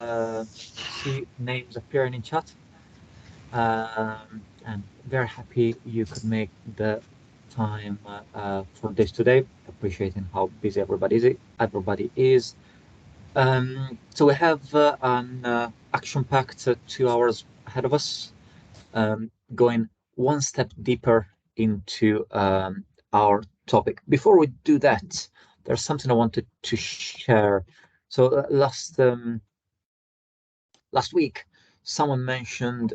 see names appearing in chat. And very happy you could make the time for this today. Appreciating how busy everybody is. So we have an action-packed 2 hours ahead of us, going one step deeper into our topic. Before we do that, there's something I wanted to share. So last week, someone mentioned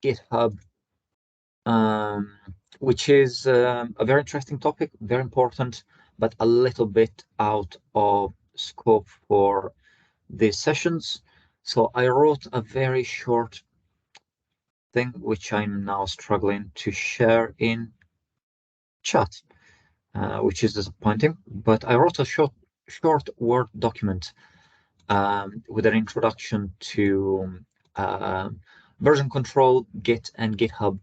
GitHub, um, which is a very interesting topic, very important, but a little bit out of scope for these sessions. So I wrote a very short thing, which I'm now struggling to share in chat, which is disappointing. But I wrote a short Word document with an introduction to uh, version control, Git, and GitHub.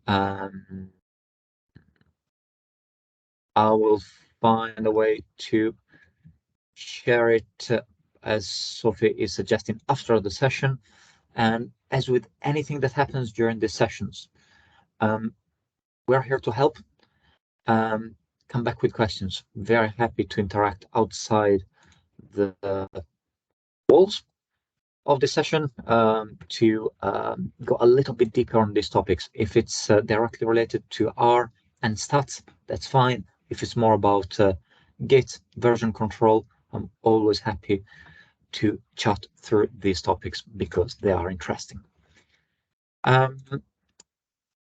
Um, I will find a way to share it as Sophie is suggesting after the session. And as with anything that happens during the sessions, we're here to help. Come back with questions. Very happy to interact outside the walls of the session to go a little bit deeper on these topics. If it's directly related to R and stats, that's fine. If it's more about Git, version control, I'm always happy to chat through these topics because they are interesting.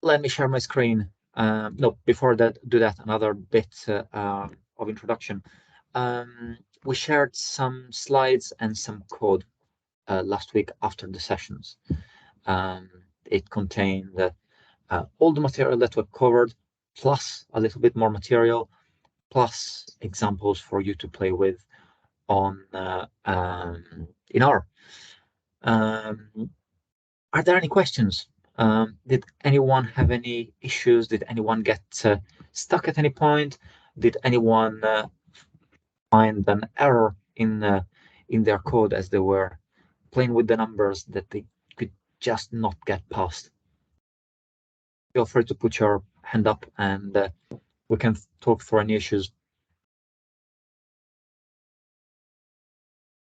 Let me share my screen. No, before that, do that, another bit of introduction. We shared some slides and some code last week after the sessions. It contained all the material that we covered, plus a little bit more material, plus examples for you to play with on in R. Are there any questions? Did anyone have any issues? Did anyone get stuck at any point? Did anyone find an error in their code as they were playing with the numbers that they could just not get past? Feel free to put your hand up and we can talk through any issues.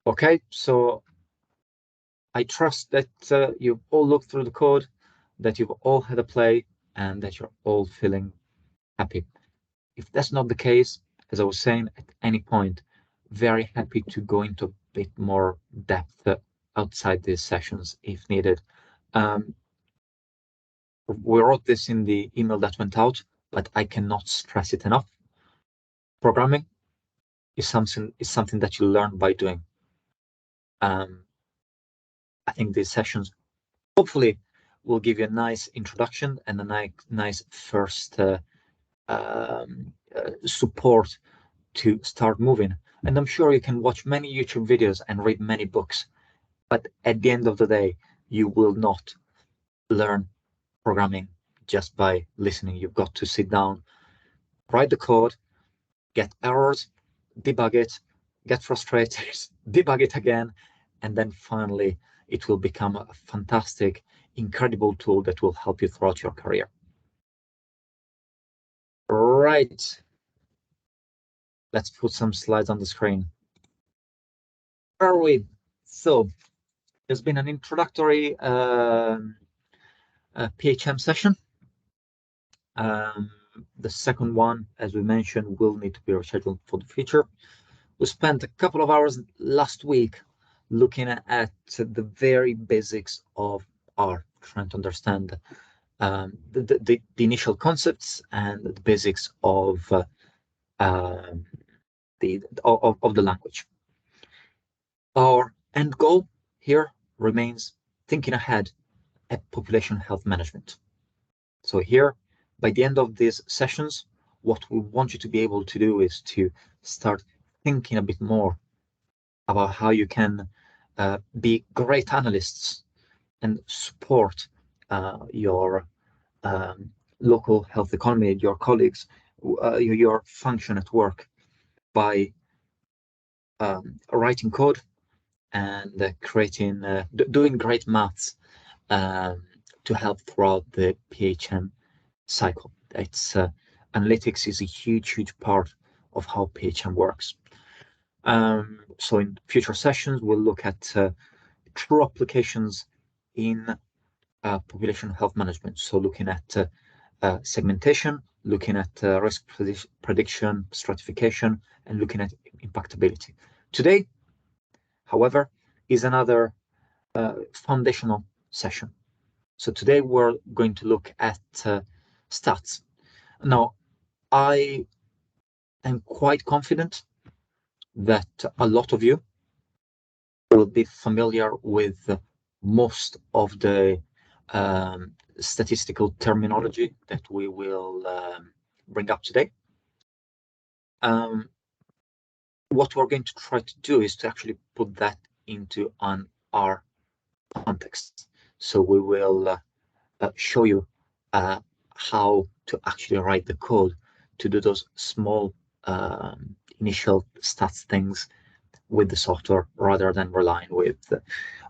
Okay, so I trust that you've all looked through the code, that you've all had a play, and that you're all feeling happy. If that's not the case, as I was saying, at any point, very happy to go into a bit more depth outside these sessions if needed. We wrote this in the email that went out, but I cannot stress it enough. Programming is something that you learn by doing. I think these sessions hopefully will give you a nice introduction and a nice first support to start moving. And I'm sure you can watch many YouTube videos and read many books, but at the end of the day, you will not learn programming just by listening. You've got to sit down, write the code, get errors, debug it, get frustrated, debug it again, and then finally it will become a fantastic, incredible tool that will help you throughout your career. Right. Let's put some slides on the screen. Where are we? So there's been an introductory PHM session. The second one, as we mentioned, will need to be rescheduled for the future. We spent a couple of hours last week looking at the very basics of R, trying to understand the initial concepts and the basics of the language. Our end goal here remains thinking ahead at population health management. So here, by the end of these sessions, what we want you to be able to do is to start thinking a bit more about how you can be great analysts and support your local health economy, your colleagues, your function at work by writing code and creating, doing great maths to help throughout the PHM cycle. It's analytics is a huge part of how PHM works. So in future sessions, we'll look at true applications in population health management. So looking at segmentation, looking at risk prediction, stratification, and looking at impactability. Today, however, is another foundational session. So today we're going to look at stats. Now, I am quite confident that a lot of you will be familiar with most of the statistical terminology that we will bring up today. What we're going to try to do is to actually put that into an R context. So we will show you how to actually write the code to do those small initial stats things with the software, rather than relying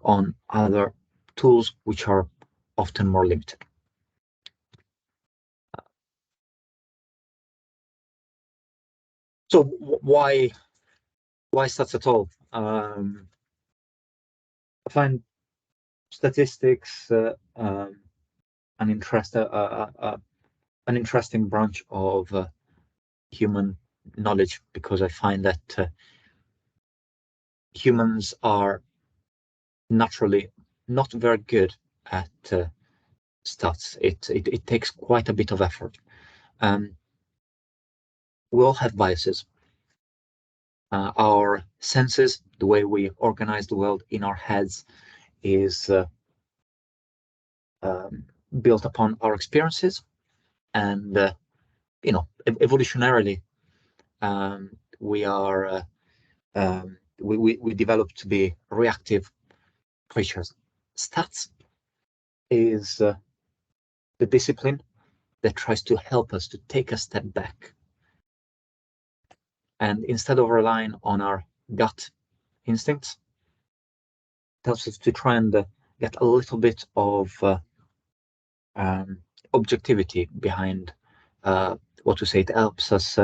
on other tools which are often more limited. So why stats at all? I find statistics an interesting branch of human knowledge, because I find that humans are naturally not very good at stats. It takes quite a bit of effort. We all have biases. Our senses, the way we organize the world in our heads, is built upon our experiences, and evolutionarily, we are we develop to be reactive creatures. Stats is the discipline that tries to help us to take a step back, and instead of relying on our gut instincts, it helps us to try and get a little bit of objectivity behind what we say. It helps us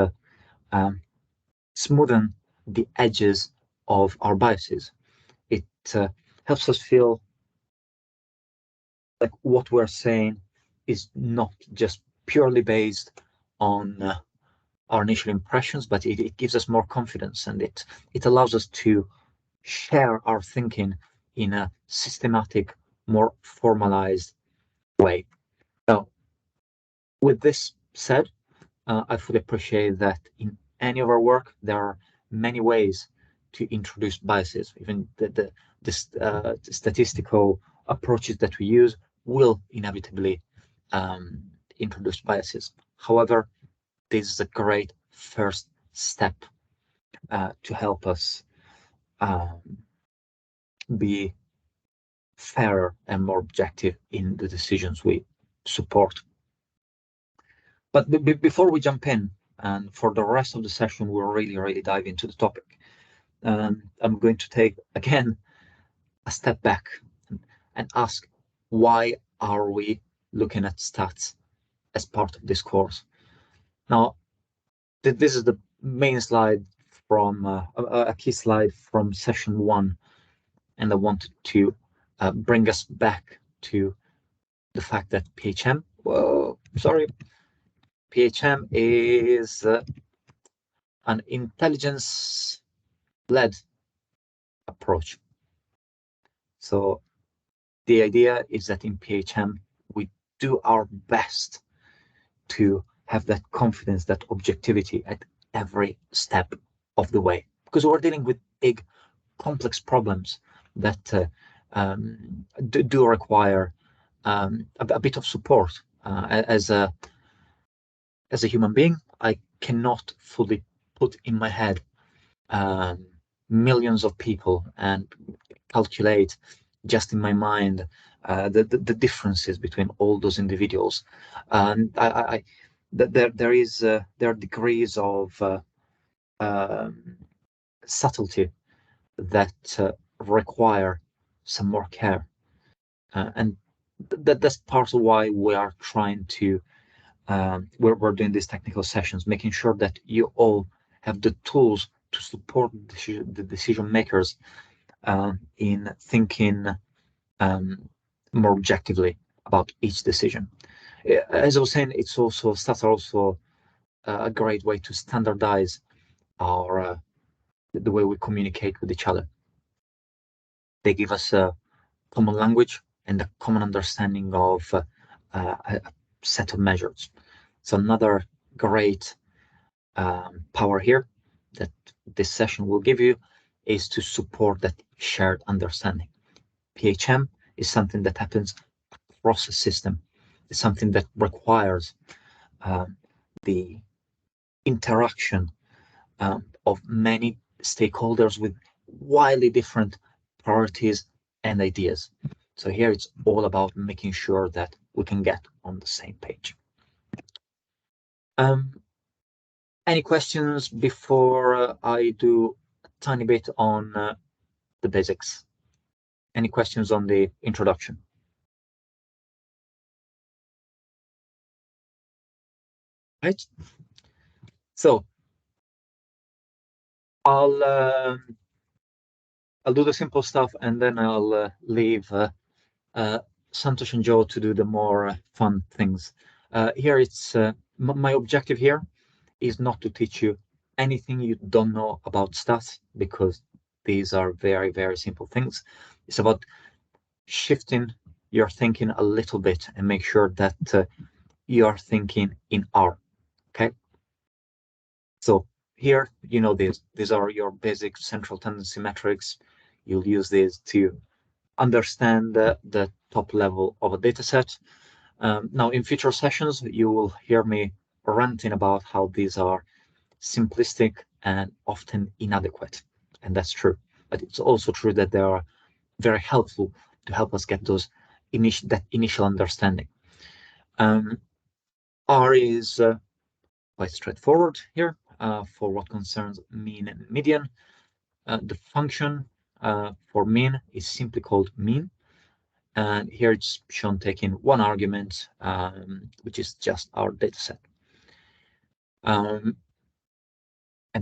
smoothen the edges of our biases. It helps us feel like what we're saying is not just purely based on our initial impressions, but it gives us more confidence, and it allows us to share our thinking in a systematic, more formalized way. Now, with this said, I fully appreciate that in any of our work, there are many ways to introduce biases. Even the statistical approaches that we use will inevitably introduce biases. However, this is a great first step to help us be fairer and more objective in the decisions we support. But before we jump in, and for the rest of the session, we'll really dive into the topic. I'm going to take, again, a step back and ask, why are we looking at stats as part of this course? Now, this is the main slide from a key slide from session 1, and I wanted to bring us back to the fact that PHM is an intelligence-led approach. So the idea is that in PHM, we do our best to have that confidence, that objectivity at every step of the way, because we're dealing with big, complex problems that do require a bit of support. As a human being, I cannot fully put in my head millions of people and calculate just in my mind the differences between all those individuals. And there are degrees of subtlety that require some more care. And that's part of why we are trying to, we're doing these technical sessions, making sure that you all have the tools to support the decision makers in thinking more objectively about each decision. As I was saying, stats are also a great way to standardize our the way we communicate with each other. They give us a common language and a common understanding of a set of measures. So another great power here that this session will give you is to support that shared understanding. PHM is something that happens across a system. It's something that requires the interaction of many stakeholders with wildly different priorities and ideas. So here it's all about making sure that we can get on the same page. Any questions before I do a tiny bit on the basics? Any questions on the introduction? Right. So I'll do the simple stuff, and then I'll leave Santosh and Joe to do the more fun things. Here it's my objective here is not to teach you anything you don't know about stats, because these are very, very simple things. It's about shifting your thinking a little bit and make sure that you are thinking in R. Okay. So here, you know, these are your basic central tendency metrics. You'll use these to understand the top level of a data set. Now, in future sessions, you will hear me ranting about how these are simplistic and often inadequate. And that's true. But it's also true that they are very helpful to help us get that initial understanding. R is quite straightforward here for what concerns mean and median. The function for mean is simply called mean. And here it's shown taking one argument, which is just our data set. And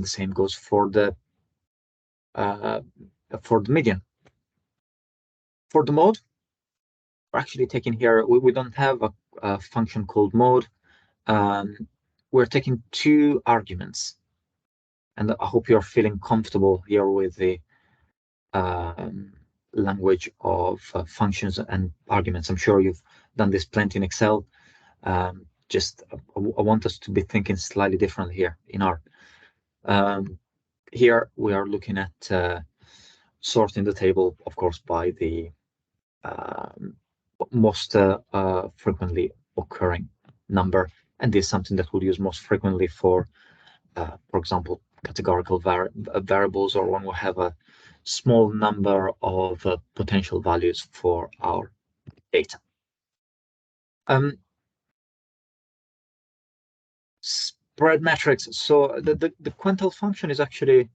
the same goes for the median. For the mode, we're actually taking here, we don't have a function called mode. We're taking two arguments. And I hope you're feeling comfortable here with the language of functions and arguments. I'm sure you've done this plenty in Excel. Just I want us to be thinking slightly different here in R. Here we are looking at sorting the table, of course, by the most frequently occurring number, and this is something that we'll use most frequently for example, categorical variables, or when we have a small number of potential values for our data. Spread metrics. So the quantile function is actually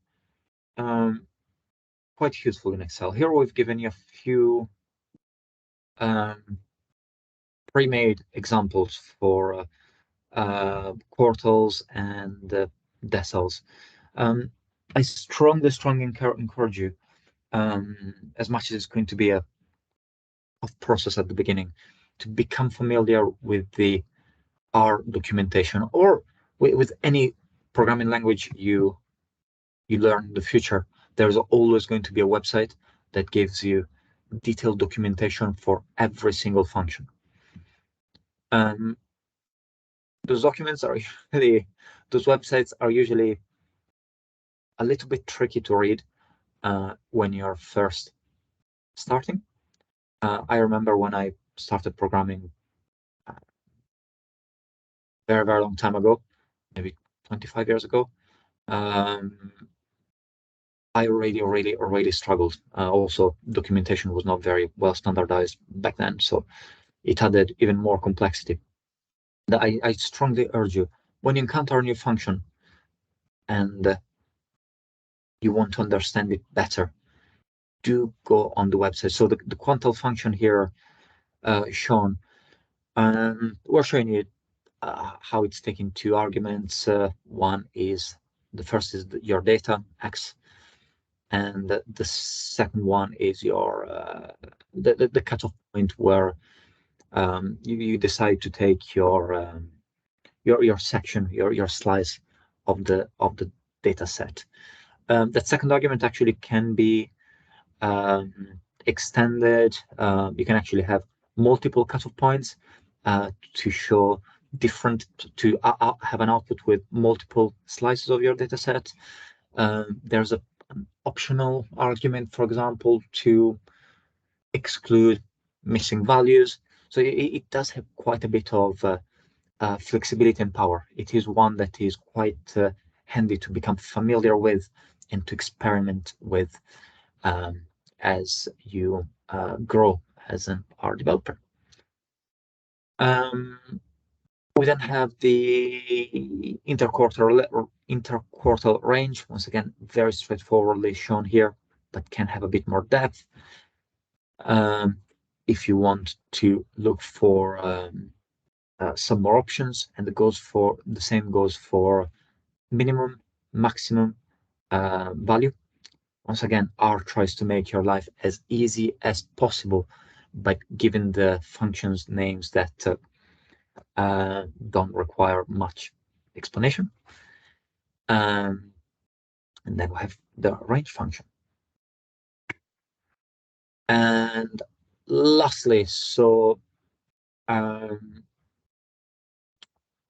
quite useful in Excel. Here we've given you a few pre-made examples for quartiles and decimals. I strongly encourage you, as much as it's going to be a tough process at the beginning, to become familiar with the R documentation, or with any programming language you learn in the future. There's always going to be a website that gives you detailed documentation for every single function. Those websites are usually a little bit tricky to read when you're first starting. I remember when I started programming very, very long time ago, maybe 25 years ago, I already struggled. Also, documentation was not very well standardized back then, so it added even more complexity. I strongly urge you, when you encounter a new function and you want to understand it better, do go on the website. So the quantal function here shown, we're showing you how it's taking two arguments. One is, the first is your data, X, and the second one is your the cutoff point where you decide to take your section, your slice of the data set. That second argument actually can be extended. You can actually have multiple cutoff points to show different, to have an output with multiple slices of your data set. There's an optional argument, for example, to exclude missing values. So it does have quite a bit of flexibility and power. It is one that is quite handy to become familiar with and to experiment with as you grow as an R developer. We then have the interquartile range. Once again, very straightforwardly shown here, but can have a bit more depth. If you want to look for some more options, and the same goes for minimum, maximum value. Once again, R tries to make your life as easy as possible by giving the functions names that don't require much explanation. And then we have the range function. And lastly, so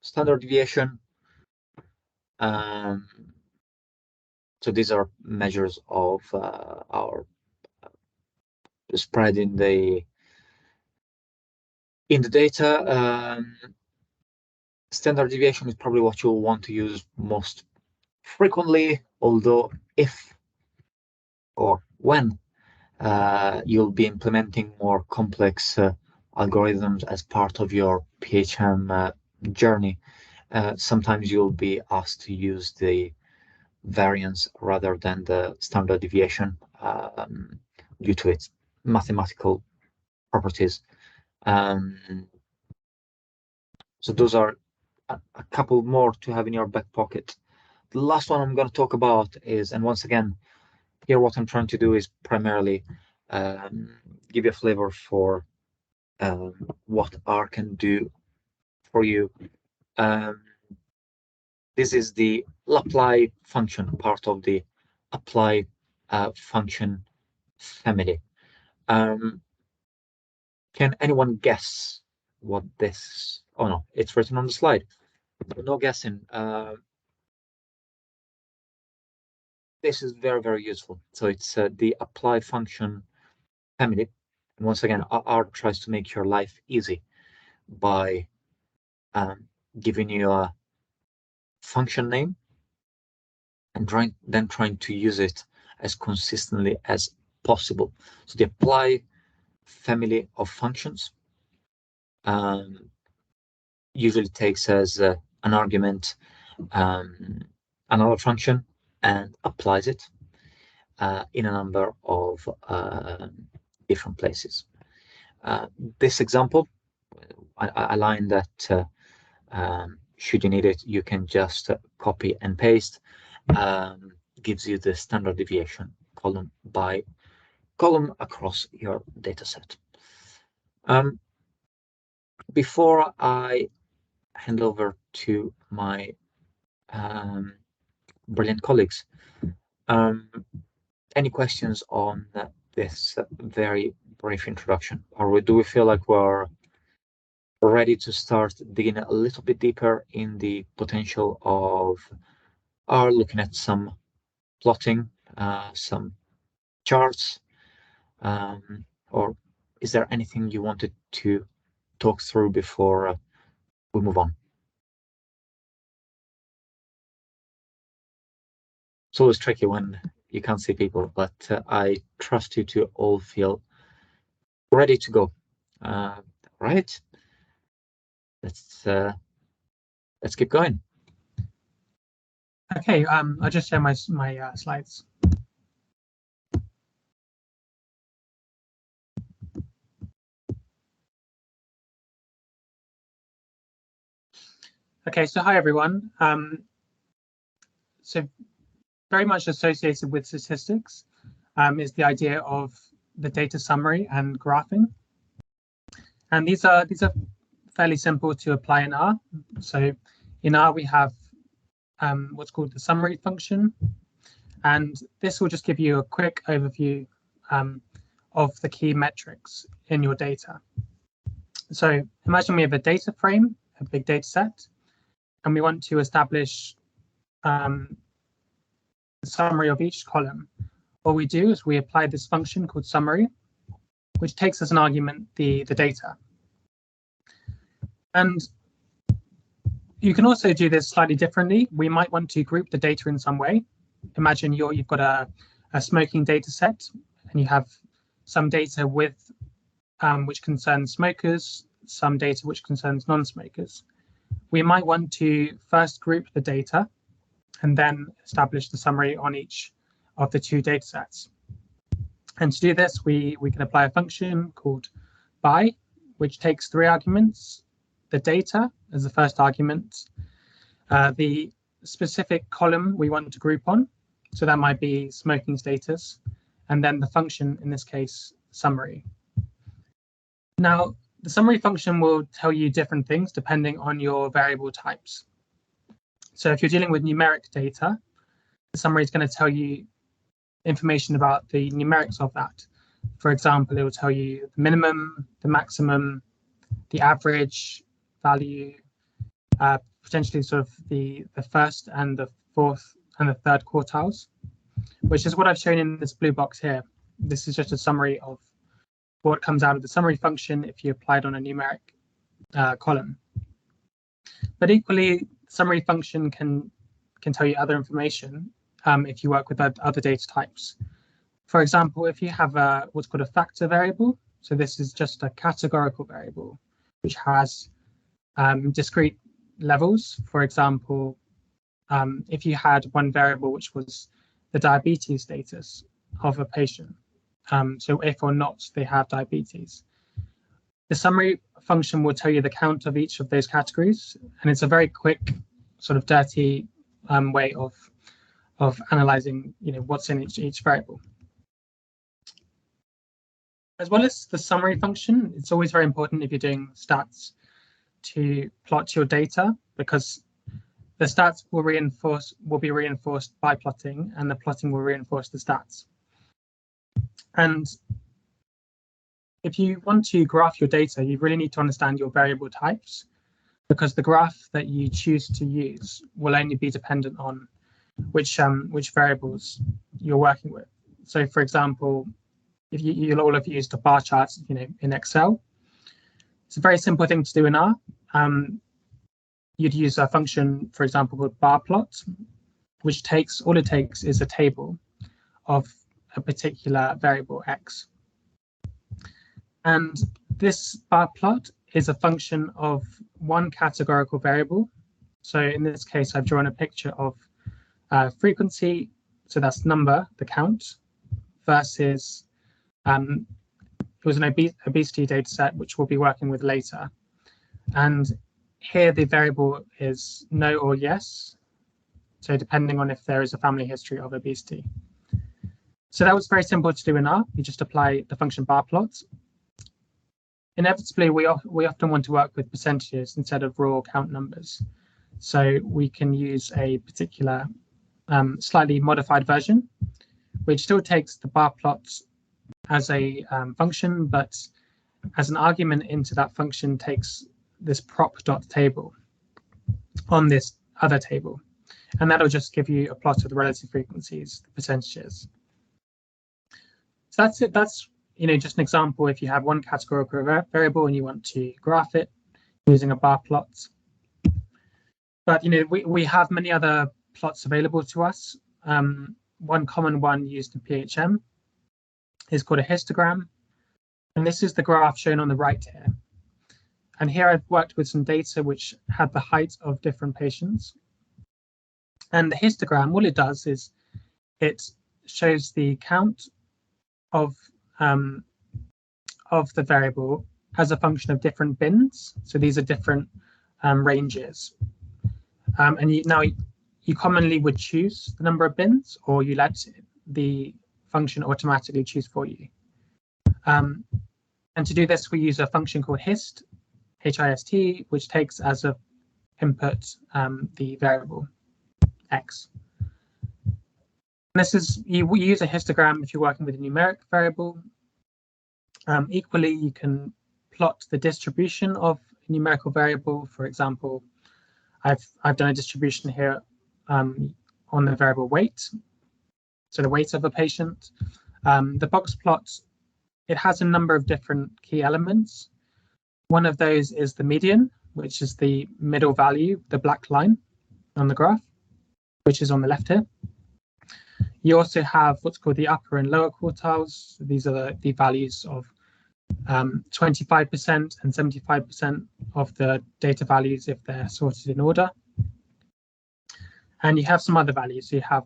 standard deviation. So these are measures of our spread in the data. Standard deviation is probably what you'll want to use most frequently, although if or when you'll be implementing more complex algorithms as part of your PHM journey, sometimes you'll be asked to use the variance rather than the standard deviation due to its mathematical properties. So those are a couple more to have in your back pocket. The last one I'm going to talk about is, and once again, here what I'm trying to do is primarily give you a flavor for what R can do for you. This is the apply function, part of the apply function family. Can anyone guess what this? Oh no, it's written on the slide. No guessing. This is very, very useful. So it's the apply function family. And once again, R tries to make your life easy by giving you a function name and then trying to use it as consistently as possible. So the apply family of functions usually takes as an argument another function and applies it in a number of different places. This example, a line that should you need it, you can just copy and paste, gives you the standard deviation column by column across your data set. Before I hand over to my brilliant colleagues, any questions on this very brief introduction, or do we feel like we're ready to start digging a little bit deeper in the potential of looking at some plotting, some charts, or is there anything you wanted to talk through before we move on? It's always tricky when you can't see people, but I trust you to all feel ready to go. Right? Let's keep going. Okay, I'll just share my slides. Okay, so hi everyone. So very much associated with statistics is the idea of the data summary and graphing. And these are fairly simple to apply in R. So in R we have what's called the summary function, and this will just give you a quick overview of the key metrics in your data. So imagine we have a data frame, a big data set, and we want to establish the summary of each column. What we do is we apply this function called summary, which takes as an argument the data. And you can also do this slightly differently. We might want to group the data in some way. Imagine you've got a smoking data set, and you have some data with which concerns smokers, some data which concerns non-smokers. We might want to first group the data and then establish the summary on each of the two data sets. And to do this, we can apply a function called by, which takes three arguments: the data as the first argument, the specific column we want to group on, so that might be smoking status, and then the function, in this case, summary. Now, the summary function will tell you different things depending on your variable types. So if you're dealing with numeric data, the summary is going to tell you information about the numerics of that. For example, it will tell you the minimum, the maximum, the average value, potentially sort of the first and the fourth and the third quartiles, which is what I've shown in this blue box here. This is just a summary of what comes out of the summary function if you apply it on a numeric column. But equally, summary function can tell you other information if you work with other data types. For example, if you have what's called a factor variable, so this is just a categorical variable which has discrete levels. For example, if you had one variable which was the diabetes status of a patient, so if or not they have diabetes, the summary function will tell you the count of each of those categories, and it's a very quick, sort of dirty way of analyzing, what's in each variable. As well as the summary function, it's always very important if you're doing stats to plot your data, because the stats will be reinforced by plotting, and the plotting will reinforce the stats. And if you want to graph your data, you really need to understand your variable types, because the graph that you choose to use will only be dependent on which variables you're working with. So, for example, if you'll all have used a bar chart, in Excel, it's a very simple thing to do in R. You'd use a function, for example, called bar plot, which all it takes is a table of a particular variable X. And this bar plot is a function of one categorical variable. So in this case, I've drawn a picture of frequency, so that's number, the count, versus it was an obesity data set, which we'll be working with later. And here the variable is no or yes, so depending on if there is a family history of obesity. So that was very simple to do in R. You just apply the function bar plot. Inevitably, we often want to work with percentages instead of raw count numbers. So we can use a particular slightly modified version, which still takes the bar plot as a function, but as an argument into that function takes this prop.table on this other table. And that'll just give you a plot of the relative frequencies, the percentages. So that's it. That's just an example if you have one categorical variable and you want to graph it using a bar plot. But we have many other plots available to us. One common one used in PHM is called a histogram, and this is the graph shown on the right here. And here I've worked with some data which had the height of different patients. And the histogram, all it does is it shows the count of the variable as a function of different bins. So these are different ranges. And you commonly would choose the number of bins, or you let the function automatically choose for you. And to do this, we use a function called hist, H-I-S-T, which takes as a input the variable x. And this is, you use a histogram if you're working with a numeric variable. Equally, you can plot the distribution of a numerical variable. For example, I've done a distribution here on the variable weight, so the weight of a patient. The box plot, it has a number of different key elements. One of those is the median, which is the middle value, the black line on the graph, which is on the left here. You also have what's called the upper and lower quartiles. These are the values of 25% and 75% of the data values if they're sorted in order. And you have some other values. So you have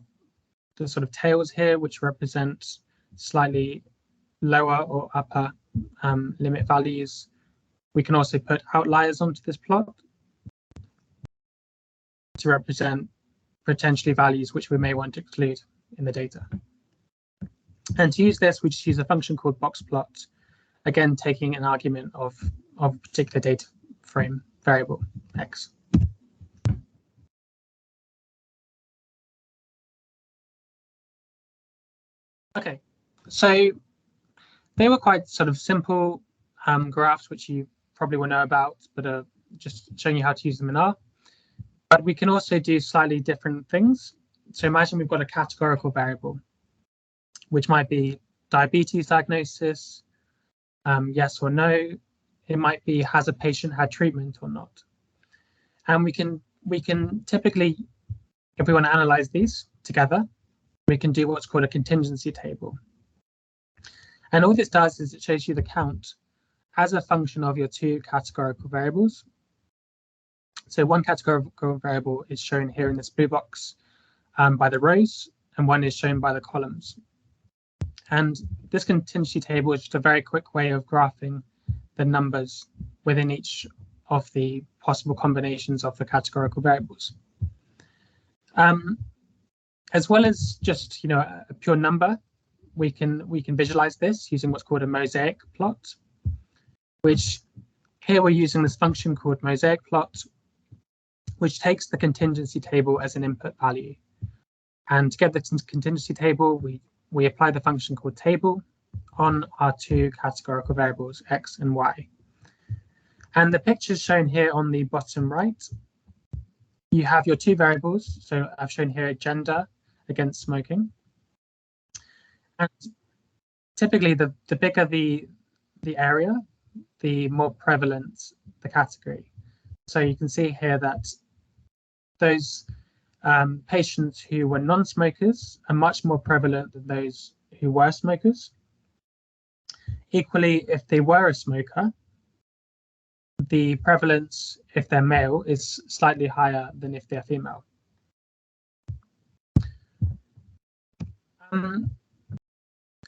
the sort of tails here, which represent slightly lower or upper limit values. We can also put outliers onto this plot to represent potentially values which we may want to exclude in the data. And to use this, we just use a function called boxplot, again taking an argument of a particular data frame variable x. Okay, so they were quite sort of simple graphs, which you probably will know about, but just showing you how to use them in R. But we can also do slightly different things. So imagine we've got a categorical variable, which might be diabetes diagnosis, yes or no. It might be, has a patient had treatment or not? And we can typically, if we want to analyze these together, we can do what's called a contingency table. And all this does is it shows you the count as a function of your two categorical variables. So one categorical variable is shown here in this blue box by the rows, and one is shown by the columns. And this contingency table is just a very quick way of graphing the numbers within each of the possible combinations of the categorical variables. As well as just a pure number, we can visualize this using what's called a mosaic plot, which here we're using this function called mosaic plot, which takes the contingency table as an input value. And to get the contingency table, we apply the function called table on our two categorical variables, x and y. And the pictures shown here on the bottom right, you have your two variables. So I've shown here gender against smoking. And typically, the bigger the area, the more prevalent the category. So you can see here that those patients who were non-smokers are much more prevalent than those who were smokers. Equally, if they were a smoker, the prevalence, if they're male, is slightly higher than if they're female.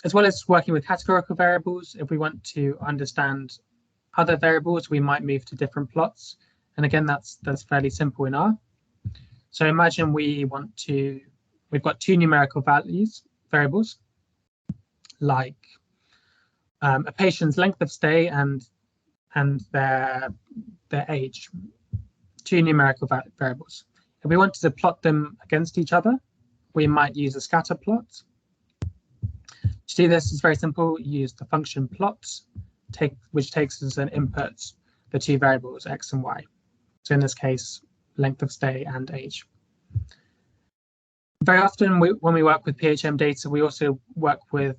As well as working with categorical variables, if we want to understand other variables, we might move to different plots. And again, that's fairly simple in R. So imagine we've got two numerical variables, like a patient's length of stay and their age, two numerical variables. If we wanted to plot them against each other, we might use a scatter plot. To do this, it's very simple. You use the function plot, which takes as an input the two variables x and y. So in this case, length of stay and age. Very often when we work with PHM data, we also work with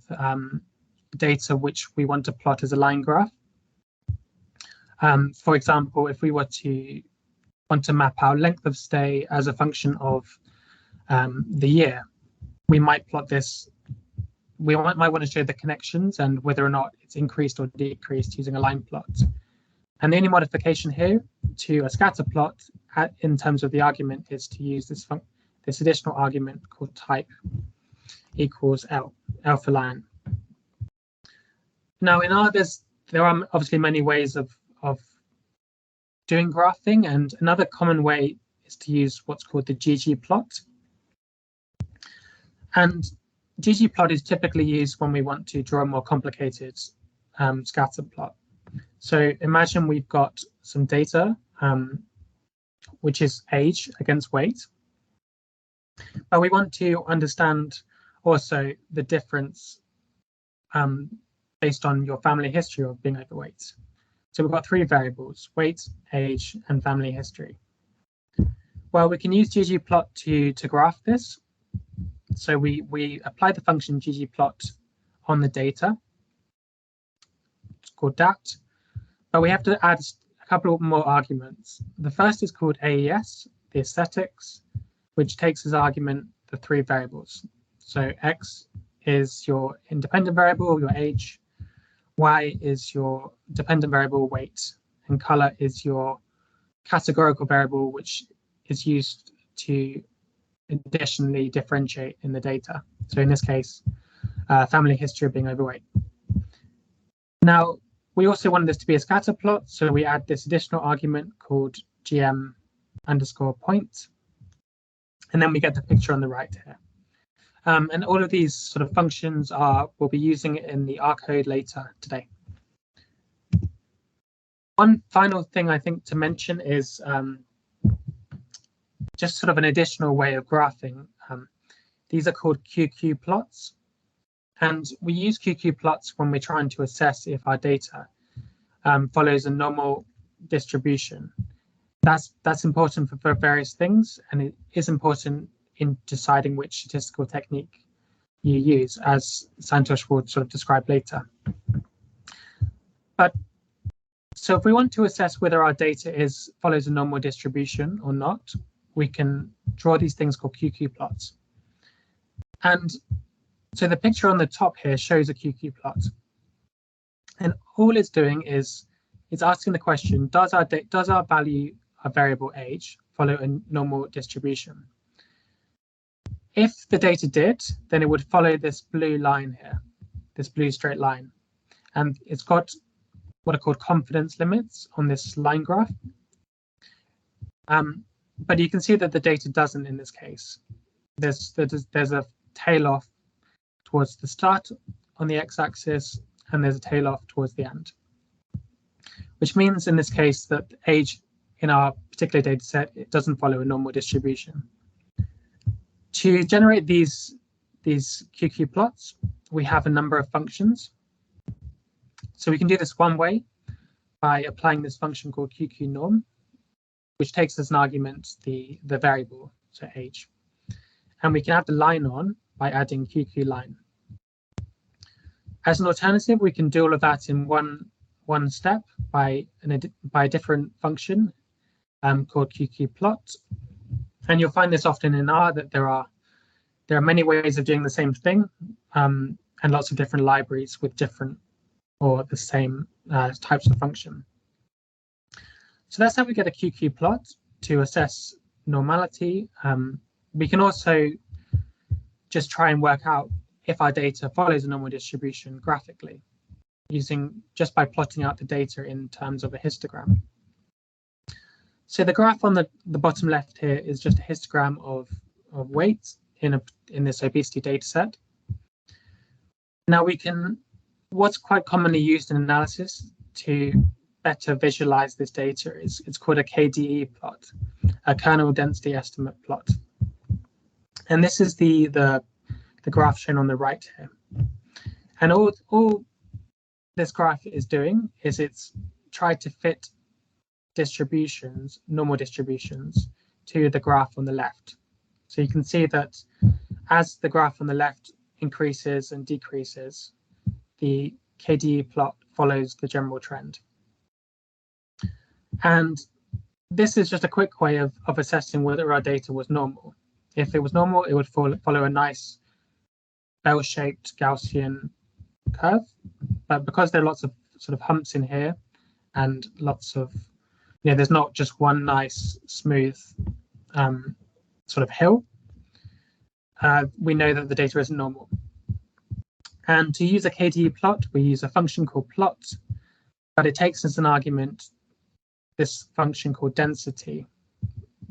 data which we want to plot as a line graph. For example, if we want to map our length of stay as a function of the year, we might plot this. We might want to show the connections and whether or not it's increased or decreased using a line plot. And the only modification here to a scatter plot in terms of the argument is to use this additional argument called type equals L for line. Now in R, there are obviously many ways of doing graphing, and another common way is to use what's called the ggplot. And ggplot is typically used when we want to draw a more complicated scatter plot. So imagine we've got some data, which is age against weight. But we want to understand also the difference based on your family history of being overweight. So we've got three variables: weight, age, and family history. Well, we can use ggplot to graph this. So we apply the function ggplot on the data. It's called dat. But we have to add a couple more arguments. The first is called AES, the aesthetics, which takes as argument the three variables. So x is your independent variable, your age, y is your dependent variable, weight, and color is your categorical variable, which is used to additionally differentiate in the data. So in this case, family history of being overweight. Now, we also want this to be a scatter plot, so we add this additional argument called gm underscore point, and then we get the picture on the right here. And all of these sort of functions we'll be using it in the R code later today. One final thing I think to mention is just sort of an additional way of graphing. These are called QQ plots. And we use QQ plots when we're trying to assess if our data follows a normal distribution. That's important for various things, and it is important in deciding which statistical technique you use, as Santosh will sort of describe later. But so if we want to assess whether our data follows a normal distribution or not, we can draw these things called QQ plots. And so the picture on the top here shows a QQ plot. And all it's doing is it's asking the question, does our value, our variable age, follow a normal distribution? If the data did, then it would follow this blue line here, this blue straight line. And it's got what are called confidence limits on this line graph. But you can see that the data doesn't in this case. There's a tail off towards the start on the x-axis, and there's a tail off towards the end, which means in this case that age in our particular data set, it doesn't follow a normal distribution. To generate these QQ plots, we have a number of functions. So we can do this one way by applying this function called QQ_norm, which takes as an argument the variable, so age. And we can add the line on by adding QQ_line. As an alternative, we can do all of that in one step by a different function called QQ_plot. And you'll find this often in R, that there are many ways of doing the same thing, and lots of different libraries with different or the same types of function. So that's how we get a QQ plot to assess normality. We can also just try and work out if our data follows a normal distribution graphically, just by plotting out the data in terms of a histogram. So the graph on the bottom left here is just a histogram of weight in this obesity data set. Now what's quite commonly used in analysis to better visualize this data is it's called a KDE plot, a kernel density estimate plot. And this is the graph shown on the right here. And all this graph is doing is it's tried to fit normal distributions, to the graph on the left. So you can see that as the graph on the left increases and decreases, the KDE plot follows the general trend. And this is just a quick way of assessing whether our data was normal. If it was normal, it would follow a nice bell-shaped Gaussian curve. But because there are lots of sort of humps in here and lots of, there's not just one nice smooth sort of hill, we know that the data isn't normal. And to use a KDE plot, we use a function called plot, but it takes as an argument this function called density,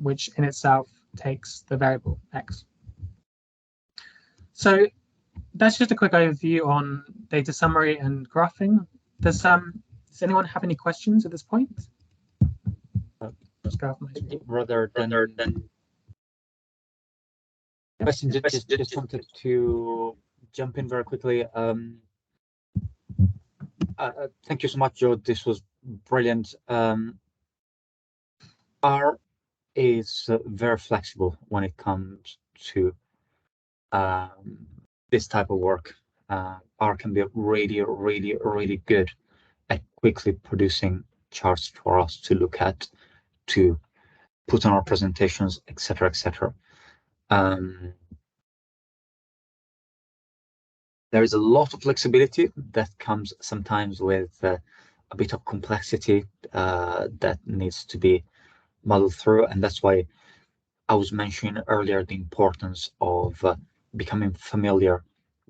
which in itself takes the variable x. So that's just a quick overview on data summary and graphing. Does anyone have any questions at this point? Rather than question, just wanted to jump in very quickly. Thank you so much, Joe. This was brilliant. R is very flexible when it comes to this type of work. R can be really good at quickly producing charts for us to look at, to put on our presentations, etc. There is a lot of flexibility that comes sometimes with a bit of complexity that needs to be muddled through, and that's why I was mentioning earlier the importance of becoming familiar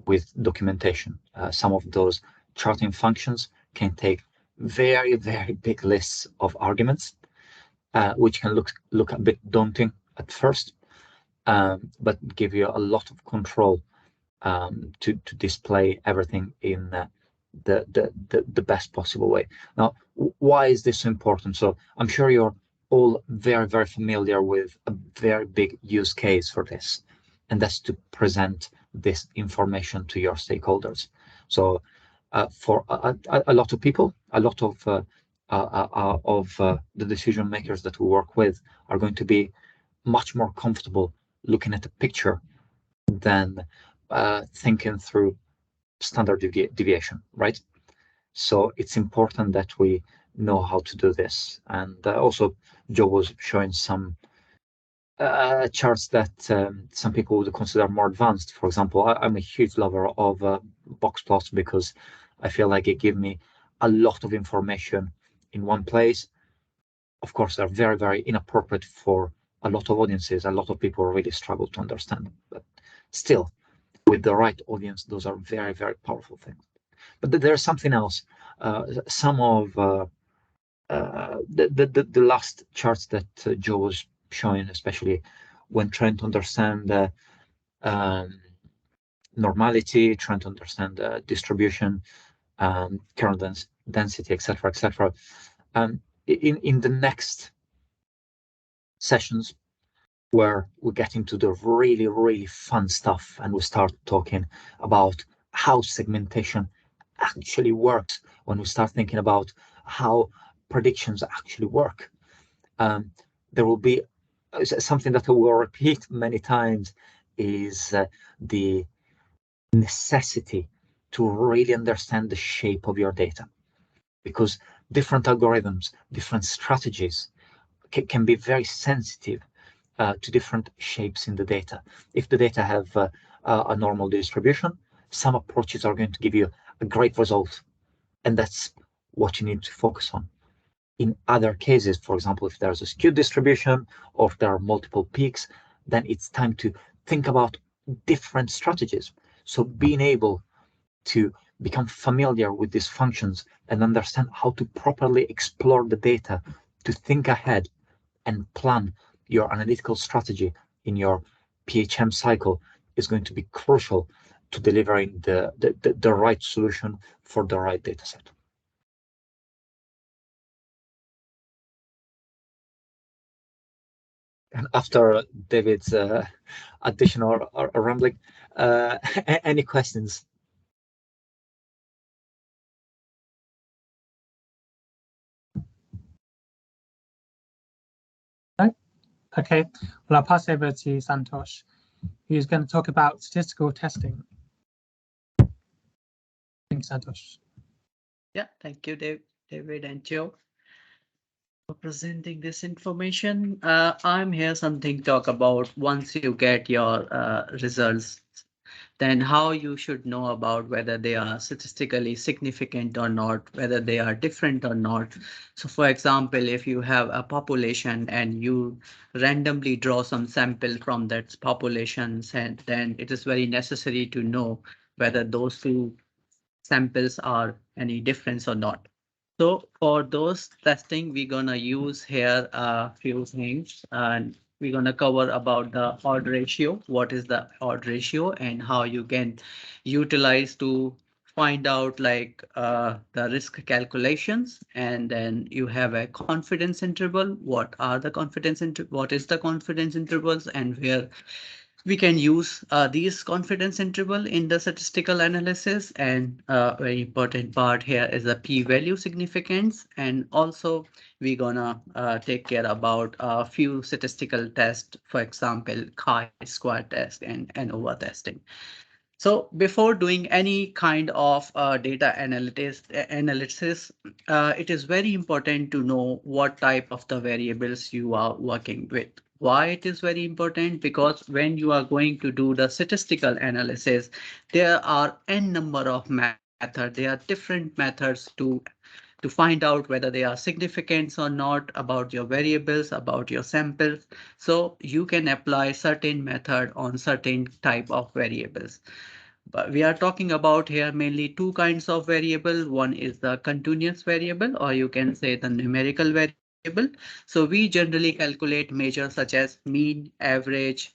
with documentation. Some of those charting functions can take very big lists of arguments, which can look a bit daunting at first, but give you a lot of control to display everything in the best possible way. Now, why is this so important? So I'm sure you're all very familiar with a very big use case for this, and that's to present this information to your stakeholders. So for a lot of people, a lot of the decision makers that we work with are going to be much more comfortable looking at a picture than thinking through standard deviation, right? So it's important that we know how to do this. And also, Joe was showing some charts that some people would consider more advanced. For example, I'm a huge lover of box plots because I feel like it gives me a lot of information in one place. Of course, they're very inappropriate for a lot of audiences. A lot of people really struggle to understand, but still, with the right audience, those are very powerful things. But there's something else. Some of the last charts that Joe was showing, especially when trying to understand normality, trying to understand distribution, kernel density, etc. In the next sessions, where we get into the really fun stuff and we start talking about how segmentation actually works, when we start thinking about how predictions actually work. There will be something that I will repeat many times is the necessity to really understand the shape of your data, because different algorithms, different strategies can be very sensitive to different shapes in the data. If the data have a normal distribution, some approaches are going to give you a great result, and that's what you need to focus on. In other cases, for example, if there's a skewed distribution or if there are multiple peaks, then it's time to think about different strategies. So being able to become familiar with these functions and understand how to properly explore the data, to think ahead and plan your analytical strategy in your PHM cycle is going to be crucial to delivering the right solution for the right data set. And after David's additional or rambling, any questions? No? Okay, well, I'll pass over to Santosh, who's going to talk about statistical testing. Thanks, Santosh. Yeah, thank you, David and Joe, for presenting this information. I'm here something talk about once you get your results, then how you should know about whether they are statistically significant or not, whether they are different or not. So for example, if you have a population and you randomly draw some sample from that population, and then it is very necessary to know whether those two samples are any difference or not. So for those testing, we're gonna use here a few things, and we're gonna cover about the odd ratio, what is the odd ratio, and how you can utilize to find out like the risk calculations, and then you have a confidence interval. What is the confidence intervals, and where we can use these confidence interval in the statistical analysis, and very important part here is the p-value significance, and also we're gonna take care about a few statistical tests, for example chi-square test and ANOVA testing. So before doing any kind of data analysis, it is very important to know what type of the variables you are working with. Why it is very important? Because when you are going to do the statistical analysis, there are n number of methods. There are different methods to find out whether they are significant or not about your variables, about your samples. So you can apply certain method on certain type of variables. But we are talking about here mainly two kinds of variable. One is the continuous variable, or you can say the numerical variable. So we generally calculate measures such as mean, average,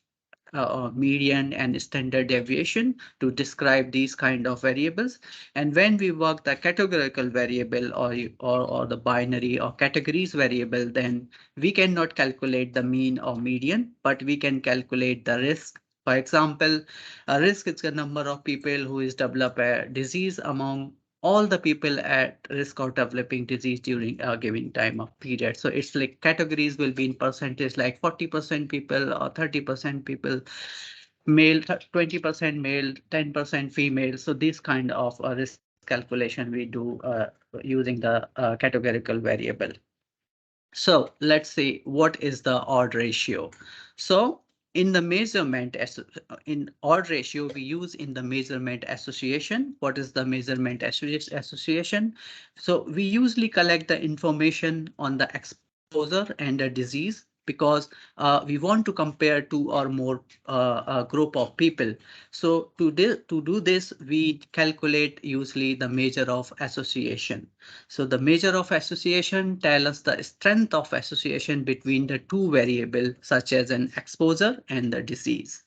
median, and standard deviation to describe these kind of variables. And when we work the categorical variable, or the binary or categories variable, then we cannot calculate the mean or median, but we can calculate the risk. For example, a risk is the number of people who is develop a disease among all the people at risk of developing disease during a given time of period. So it's like categories will be in percentage, like 40% people or 30% people male, 20% male, 10% female. So this kind of risk calculation we do using the categorical variable. So let's see what is the odd ratio. So in the measurement, in odd ratio, we use in the measurement association. What is the measurement association? So we usually collect the information on the exposure and the disease, because we want to compare two or more group of people. So to do this, we calculate usually the measure of association. So the measure of association tell us the strength of association between the two variables, such as an exposure and the disease.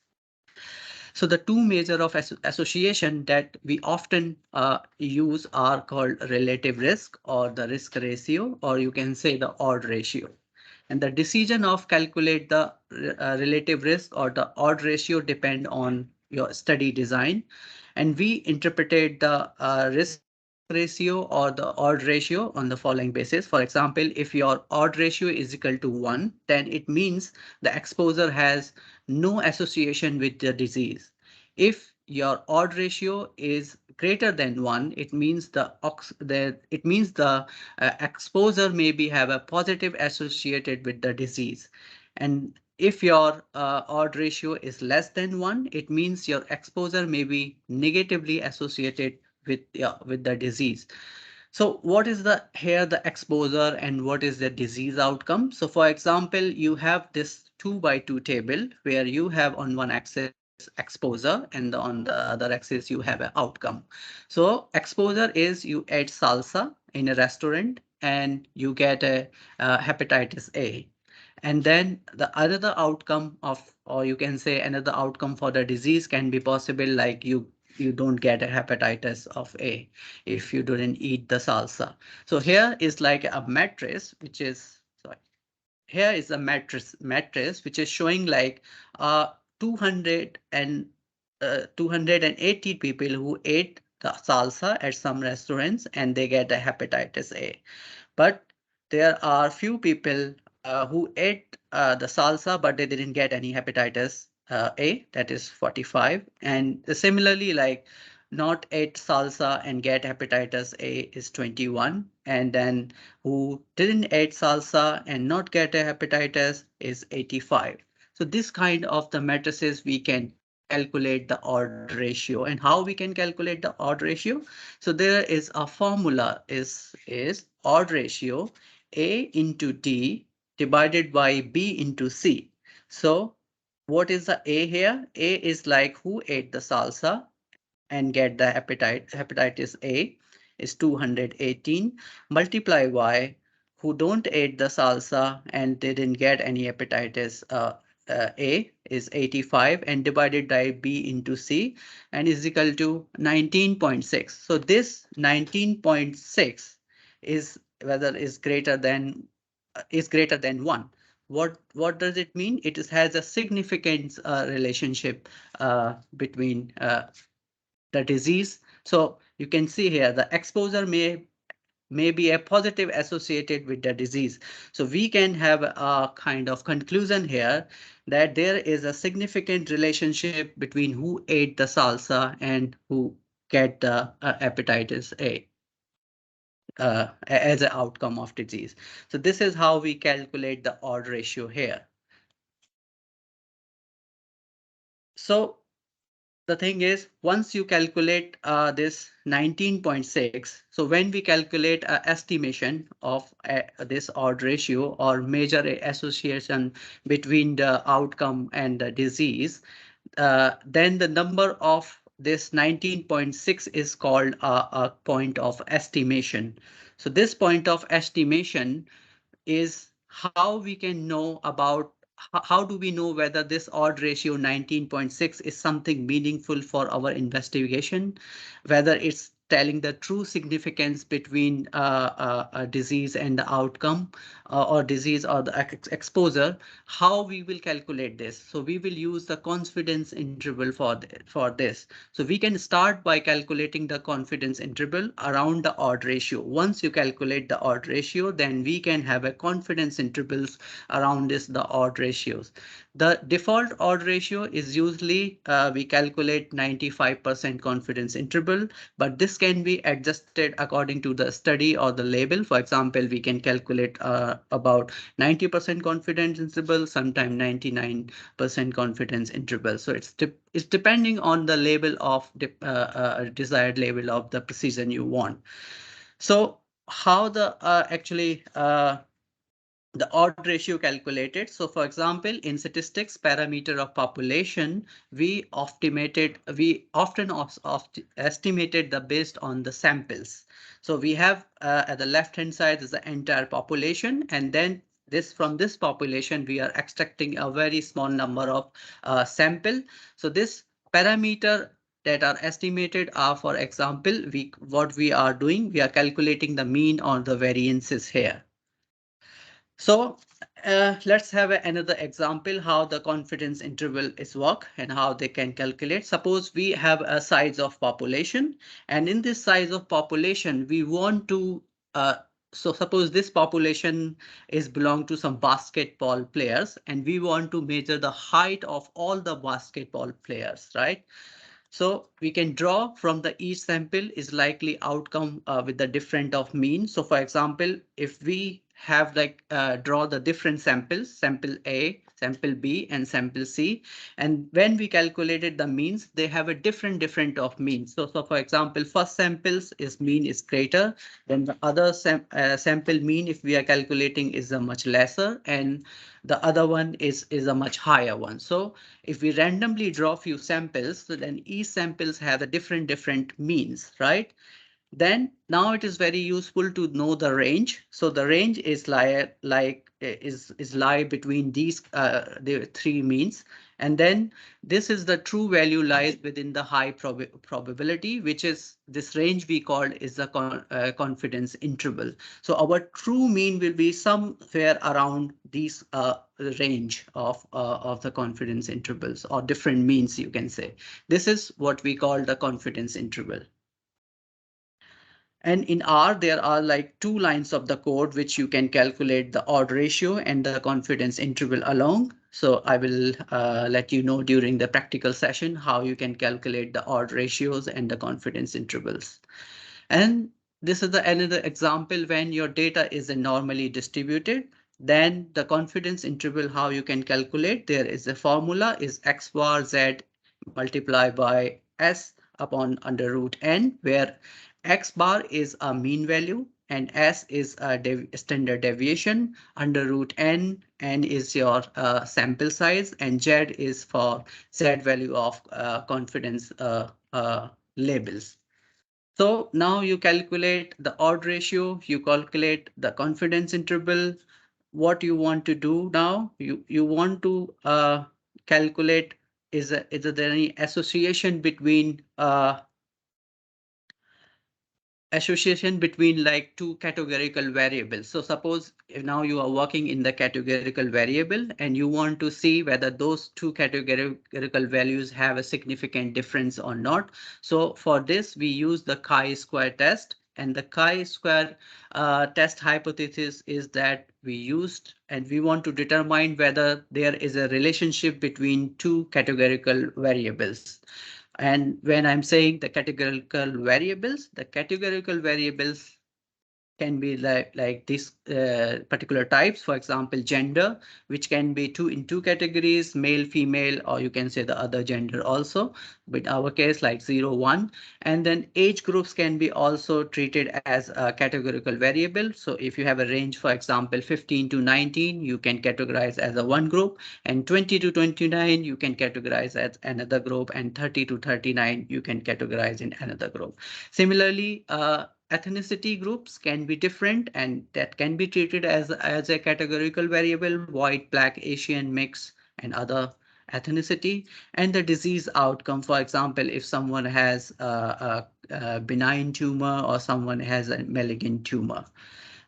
So the two measure of association that we often use are called relative risk, or the risk ratio, or you can say the odd ratio. And the decision of calculate the relative risk or the odd ratio depend on your study design. And we interpreted the risk ratio or the odd ratio on the following basis. For example, if your odd ratio is equal to 1, then it means the exposure has no association with the disease. If your odd ratio is greater than 1, it means the exposure maybe have a positive associated with the disease. And if your odd ratio is less than 1, it means your exposure may be negatively associated with the disease. So what is the here the exposure and what is the disease outcome? So for example, you have this 2 by 2 table where you have on one axis exposure, and on the other axis you have an outcome. So exposure is you ate salsa in a restaurant and you get a hepatitis A. And then the another outcome of, or you can say another outcome for the disease can be possible, like you don't get a hepatitis of A if you didn't eat the salsa. So here is like a matrix, which is, sorry, here is a matrix which is showing like 200 and 280 people who ate the salsa at some restaurants and they get a hepatitis A. But there are few people who ate the salsa, but they didn't get any hepatitis A, that is 45. And similarly, like not ate salsa and get hepatitis A is 21. And then who didn't eat salsa and not get a hepatitis is 85. So this kind of the matrices we can calculate the odd ratio. And how we can calculate the odd ratio? So there is a formula is odd ratio A into D divided by B into C. So what is the A here? A is like who ate the salsa and get the hepatitis A. is 218, multiply y, who don't eat the salsa and they didn't get any hepatitis A, is 85, and divided by B into C, and is equal to 19.6. So this 19.6 is whether is greater than 1. What does it mean? It has a significant relationship between the disease. So you can see here the exposure may be a positive associated with the disease. So we can have a kind of conclusion here that there is a significant relationship between who ate the salsa and who get the hepatitis A as an outcome of disease. So this is how we calculate the odd ratio here. So the thing is, once you calculate this 19.6, so when we calculate an estimation of this odd ratio or measure a association between the outcome and the disease, then the number of this 19.6 is called a point of estimation. So this point of estimation is how we can know about how do we know whether this odd ratio 19.6 is something meaningful for our investigation, whether it's telling the true significance between a disease and the outcome or disease or the exposure, how we will calculate this. So we will use the confidence interval for this. So we can start by calculating the confidence interval around the odd ratio. Once you calculate the odd ratio, then we can have a confidence intervals around the odd ratios. The default odd ratio is usually we calculate 95% confidence interval, but this can be adjusted according to the study or the label. For example, we can calculate about 90% confidence interval, sometimes 99% confidence interval. So it's depending on the label of the desired label of the precision you want. So how the actually the odd ratio calculated. So for example, in statistics parameter of population, we often estimated the based on the samples. So we have at the left hand side is the entire population, and then from this population we are extracting a very small number of sample. So this parameter that are estimated are, for example, what we are doing, we are calculating the mean or the variances here. So let's have another example how the confidence interval is work and how they can calculate. Suppose we have a size of population, and in this size of population we want to so suppose this population is belong to some basketball players, and we want to measure the height of all the basketball players, right? So we can draw from the each sample is likely outcome with the different of mean. So for example, if we have like draw the different samples, sample A, sample B, and sample C, and when we calculated the means, they have a different of means. So for example, first samples is mean is greater than the other sample mean. If we are calculating is a much lesser, and the other one is a much higher one. So if we randomly draw few samples, so then each samples have a different means, right? Then now it is very useful to know the range. So the range is lie between these the three means, and then this is the true value lies within the high probability, which is this range we called is the confidence interval. So our true mean will be somewhere around these range of the confidence intervals or different means, you can say. This is what we call the confidence interval. And in R, there are like two lines of the code which you can calculate the odd ratio and the confidence interval along. So I will let you know during the practical session how you can calculate the odd ratios and the confidence intervals. And this is another example when your data is normally distributed. Then the confidence interval, how you can calculate, there is a formula is x bar z multiplied by s upon under root n, where x bar is a mean value and s is a standard deviation, under root n is your sample size, and z is for z value of confidence labels. So now you calculate the odd ratio, you calculate the confidence interval. What you want to do now, you want to calculate is there any association between like two categorical variables. So suppose if now you are working in the categorical variable and you want to see whether those two categorical values have a significant difference or not. So for this, we use the chi-square test. And the chi-square test hypothesis is that we used and we want to determine whether there is a relationship between two categorical variables. And when I'm saying the categorical variables can be like this particular types, for example, gender, which can be in two categories, male, female, or you can say the other gender also, but in our case like 0, 1. And then age groups can be also treated as a categorical variable. So if you have a range, for example, 15 to 19, you can categorize as a one group, and 20 to 29, you can categorize as another group, and 30 to 39, you can categorize in another group. Similarly, ethnicity groups can be different and that can be treated as a categorical variable: white, black, Asian, mix, and other ethnicity. And the disease outcome, for example, if someone has a benign tumor or someone has a malignant tumor,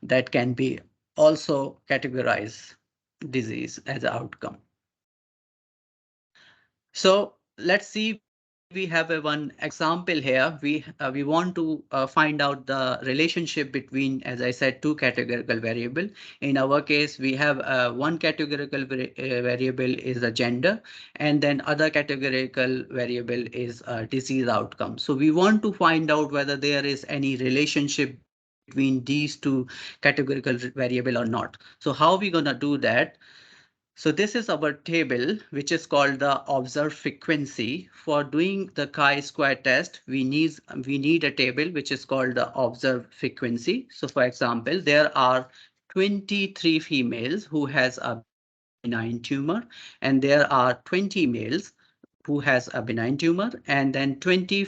that can be also categorized disease as an outcome. So let's see, we have one example here. We want to find out the relationship between, as I said, two categorical variable. In our case, we have one categorical variable is the gender, and then other categorical variable is disease outcome. So we want to find out whether there is any relationship between these two categorical variable or not. So how are we gonna do that? So this is our table, which is called the observed frequency. For doing the chi-square test, we need a table which is called the observed frequency. So for example, there are 23 females who has a benign tumor, and there are 20 males who has a benign tumor, and then 20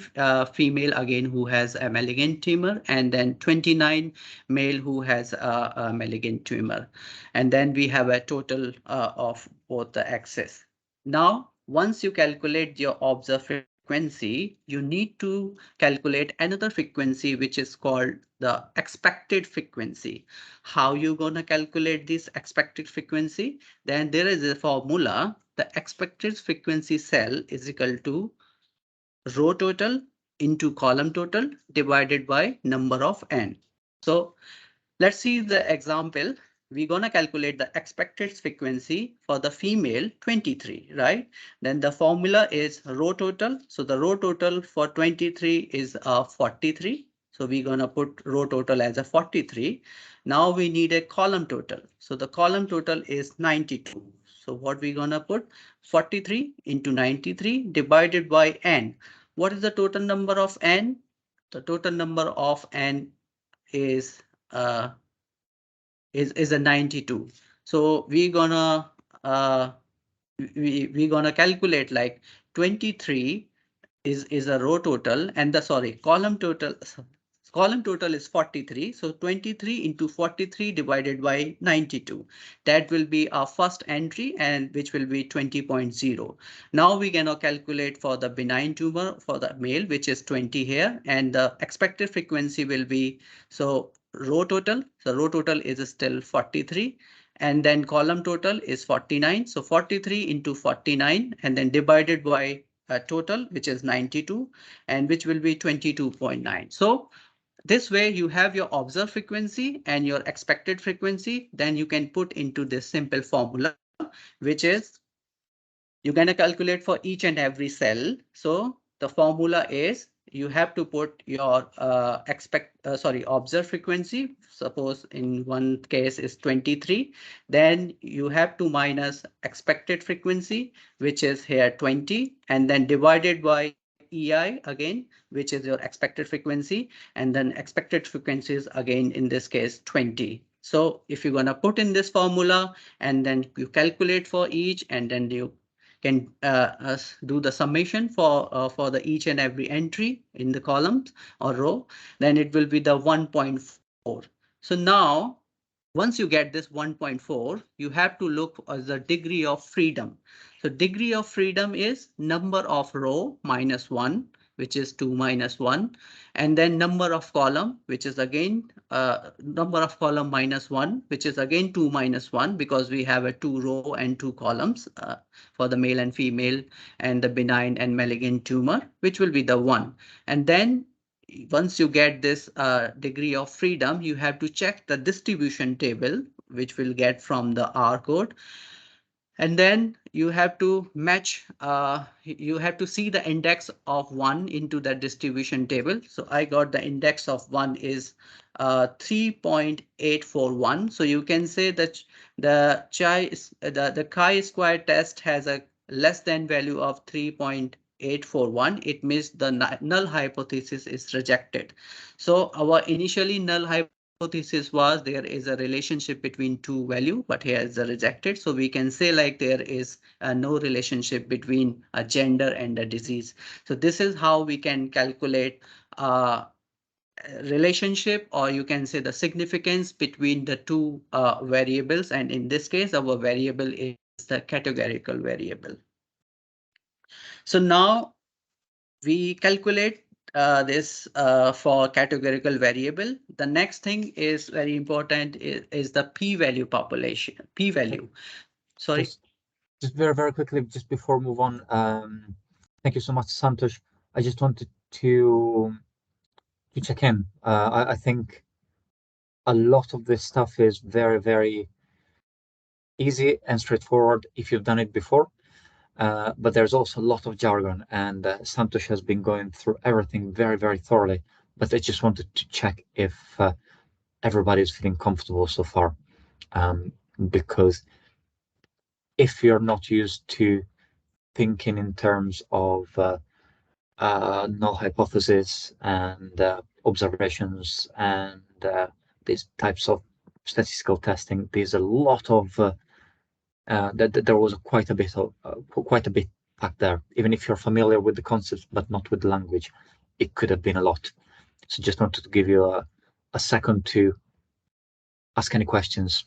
female again who has a malignant tumor, and then 29 male who has a malignant tumor. And then we have a total of both the axes. Now, once you calculate your observed frequency, you need to calculate another frequency, which is called the expected frequency. How you gonna calculate this expected frequency? Then there is a formula. The expected frequency cell is equal to row total into column total divided by number of n. So let's see the example. We're gonna calculate the expected frequency for the female 23, right? Then the formula is row total. So the row total for 23 is 43. So we're gonna put row total as a 43. Now we need a column total. So the column total is 92. So what we're gonna put 43 into 93 divided by n. What is the total number of n? The total number of n is a 92. So we're gonna calculate like 23 is a row total, and the column total is 43. So 23 into 43 divided by 92. That will be our first entry, and which will be 20.0. Now we're gonna calculate for the benign tumor for the male, which is 20 here, and the expected frequency will be so row total. So row total is still 43. And then column total is 49. So 43 into 49 and then divided by total, which is 92, and which will be 22.9. So this way you have your observed frequency and your expected frequency. Then you can put into this simple formula, which is you're going to calculate for each and every cell. So the formula is you have to put your observed frequency. Suppose in one case is 23. Then you have to minus expected frequency, which is here 20, and then divided by EI again, which is your expected frequency, and then expected frequencies again in this case 20. So if you're going to put in this formula and then you calculate for each, and then you can do the summation for the each and every entry in the columns or row, then it will be the 1.4. So now, once you get this 1.4, you have to look at the degree of freedom. So degree of freedom is number of row minus 1, which is 2 minus 1, and then number of column, which is again number of column minus 1, which is again 2 minus 1, because we have a 2 row and 2 columns for the male and female and the benign and malignant tumor, which will be the 1. And then once you get this degree of freedom, you have to check the distribution table, which will get from the R code. And then you have to match, you have to see the index of 1 into that distribution table. So I got the index of 1 is 3.841. So you can say that the chi-square test has a less than value of 3.841. It means the null hypothesis is rejected. So our initially null hypothesis was there is a relationship between two value, but here is a rejected. So we can say like there is no relationship between a gender and a disease. So this is how we can calculate relationship, or you can say the significance between the two variables. And in this case, our variable is the categorical variable. So now we calculate this for categorical variable. The next thing is very important is the p-value population. P-value. Sorry. Just very, very quickly, just before we move on. Thank you so much, Santosh. I just wanted to check in. I think a lot of this stuff is very, very easy and straightforward if you've done it before. But there's also a lot of jargon, and Santosh has been going through everything very, very thoroughly. But I just wanted to check if everybody is feeling comfortable so far, because if you're not used to thinking in terms of null hypothesis and observations and these types of statistical testing, there's a lot of there was quite a bit back there. Even if you're familiar with the concepts but not with the language, it could have been a lot. So just wanted to give you a second to ask any questions.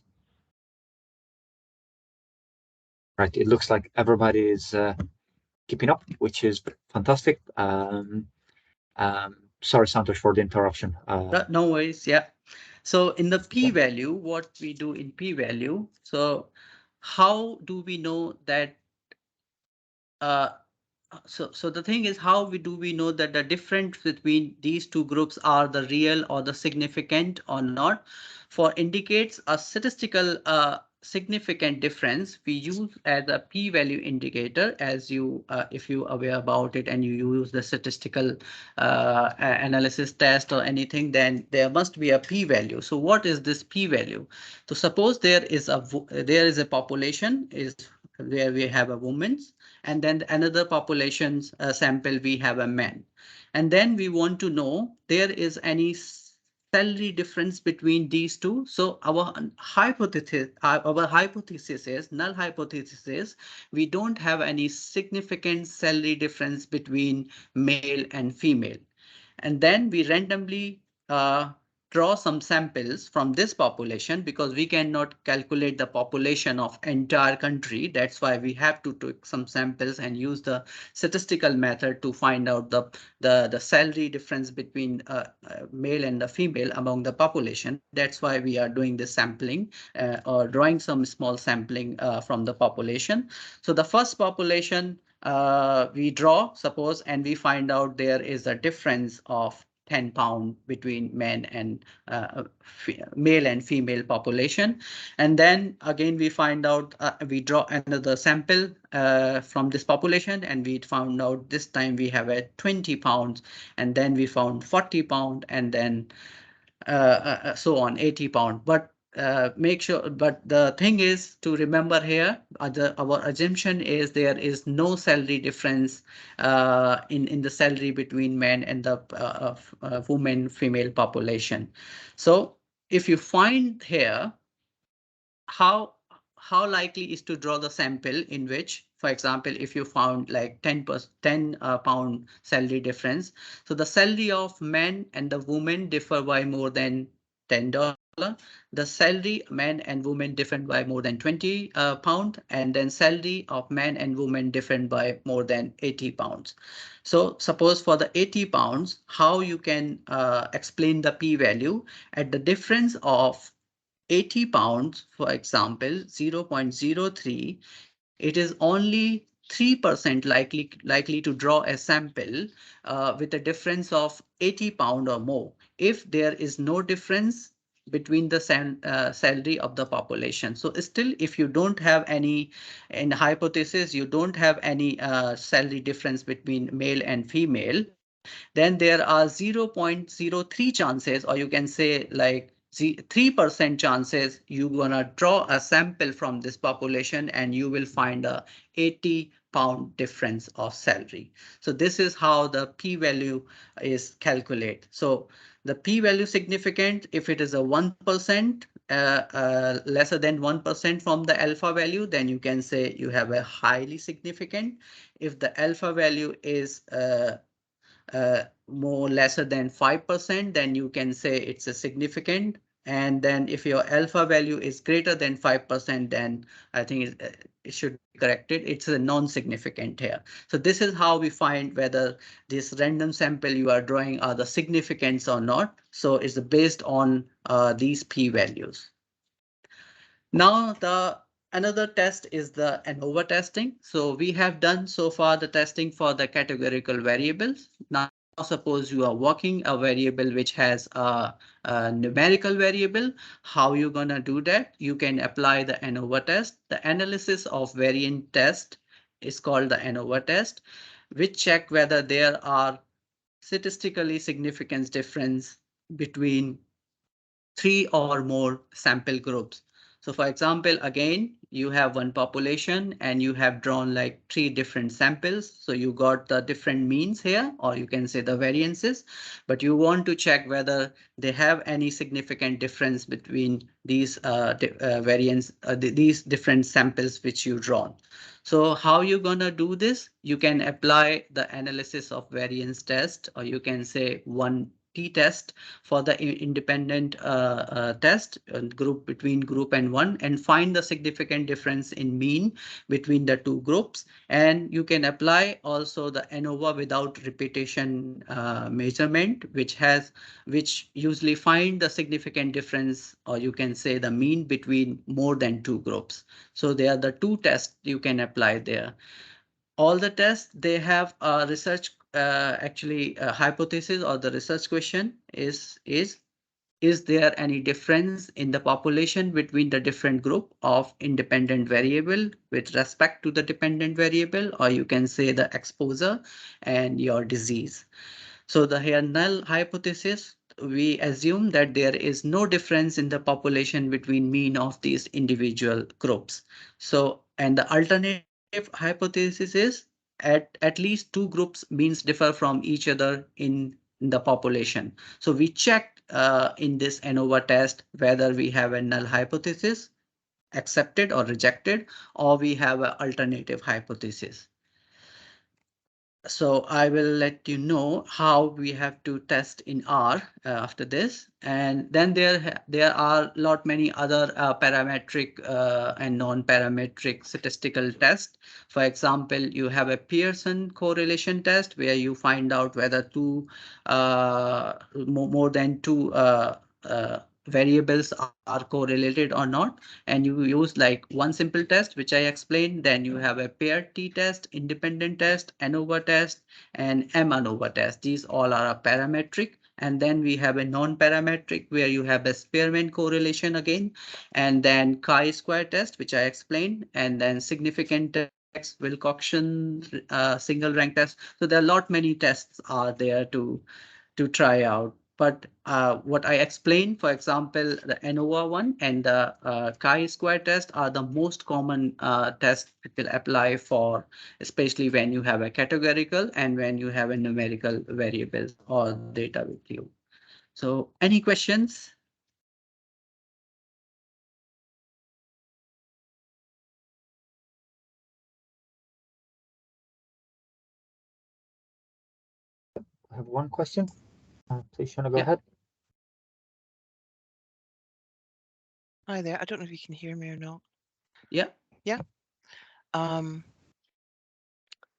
Right, it looks like everybody is keeping up, which is fantastic. Sorry, Santosh, for the interruption. No worries. Yeah. So in the p-value, what we do in p-value, so how do we know that so the thing is, how do we know that the difference between these two groups are the real or the significant or not? For indicates a statistical significant difference, we use as a p-value indicator. As you, if you are aware about it and you use the statistical analysis test or anything, then there must be a p-value. So what is this p-value? So suppose there is a population is where we have a woman, and then another population's sample we have a man, and then we want to know there is any salary difference between these two. So our hypothesis is null hypothesis is we don't have any significant salary difference between male and female, and then we randomly draw some samples from this population, because we cannot calculate the population of entire country. That's why we have to take some samples and use the statistical method to find out the salary difference between male and the female among the population. That's why we are doing the sampling or drawing some small sampling from the population. So the first population we draw, suppose, and we find out there is a difference of 10 pounds between men and male and female population. And then again, we find out, we draw another sample from this population, and we found out this time we have a 20 pounds, and then we found 40 pounds, and then so on, 80 pounds. But make sure, but the thing is to remember here, our assumption is there is no salary difference in the salary between men and the women female population. So if you find here, how how likely is to draw the sample in which, for example, if you found like 10 pound salary difference, so the salary of men and the women differ by more than $10. The salary men and women different by more than 20 pound, and then salary of men and women different by more than 80 pounds. So suppose for the 80 pounds, how you can explain the p-value at the difference of 80 pounds, for example, 0.03, it is only 3% likely to draw a sample with a difference of 80 pound or more if there is no difference between the salary of the population. So still, if you don't have any, in hypothesis, you don't have any salary difference between male and female, then there are 0.03 chances, or you can say like 3% chances you're gonna draw a sample from this population and you will find a 80 pound difference of salary. So this is how the p-value is calculated. So the p-value significant if it is a 1%, lesser than 1% from the alpha value, then you can say you have a highly significant. If the alpha value is more lesser than 5%, then you can say it's a significant. And then if your alpha value is greater than 5%, then I think it should be corrected. It's a non-significant here. So this is how we find whether this random sample you are drawing are the significance or not. So it's based on these p-values. Now another test is the ANOVA testing. So we have done so far the testing for the categorical variables. Now suppose you are working a variable which has a numerical variable. How you gonna do that? You can apply the ANOVA test. The analysis of variant test is called the ANOVA test, which check whether there are statistically significant difference between 3 or more sample groups. So for example, again, you have one population and you have drawn like 3 different samples. So you got the different means here, or you can say the variances, but you want to check whether they have any significant difference between these these different samples which you drawn. So how you gonna do this? You can apply the analysis of variance test, or you can say one t-test for the independent test group between group and one, and find the significant difference in mean between the two groups. And you can apply also the ANOVA without repetition measurement, which usually find the significant difference, or you can say the mean between more than two groups. So they are the two tests you can apply there. All the tests, they have a research actually a hypothesis, or the research question is there any difference in the population between the different group of independent variable with respect to the dependent variable, or you can say the exposure and your disease. So the here null hypothesis, we assume that there is no difference in the population between mean of these individual groups. So, and the alternative hypothesis is at least two groups means differ from each other in the population. So we check in this ANOVA test whether we have a null hypothesis accepted or rejected, or we have an alternative hypothesis. So I will let you know how we have to test in R after this. And then there are lot many other parametric and non-parametric statistical tests. For example, you have a Pearson correlation test where you find out whether more than two variables are correlated or not, and you use like one simple test which I explained. Then you have a paired t-test, independent test, ANOVA test, and M-ANOVA test. These all are a parametric. And then we have a non-parametric where you have a Spearman correlation again, and then chi-square test which I explained, and then significant test, Wilcoxon single rank test. So there are many tests are there to try out. But what I explained, for example, the ANOVA one and the chi-square test are the most common tests people apply for, especially when you have a categorical and when you have a numerical variables or data with you. So any questions? have one question. Please, Shana, go Yeah. ahead. Hi there. I don't know if you can hear me or not. Yeah. Yeah.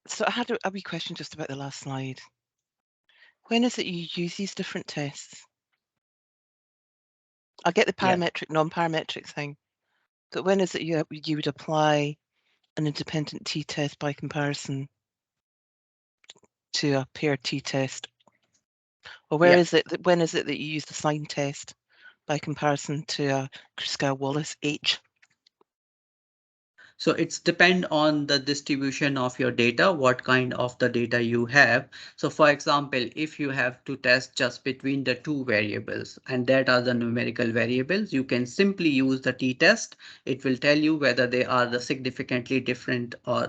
So I had a wee question just about the last slide. When is it you use these different tests? I get the Yeah. parametric, non-parametric thing, but when is it you would apply an independent t-test by comparison to a paired t-test? Or when is it that you use the sign test by comparison to a Kruskal-Wallis H? So it's depend on the distribution of your data, what kind of the data you have. So for example, if you have to test just between the two variables and that are the numerical variables, you can simply use the t-test. It will tell you whether they are the significantly different or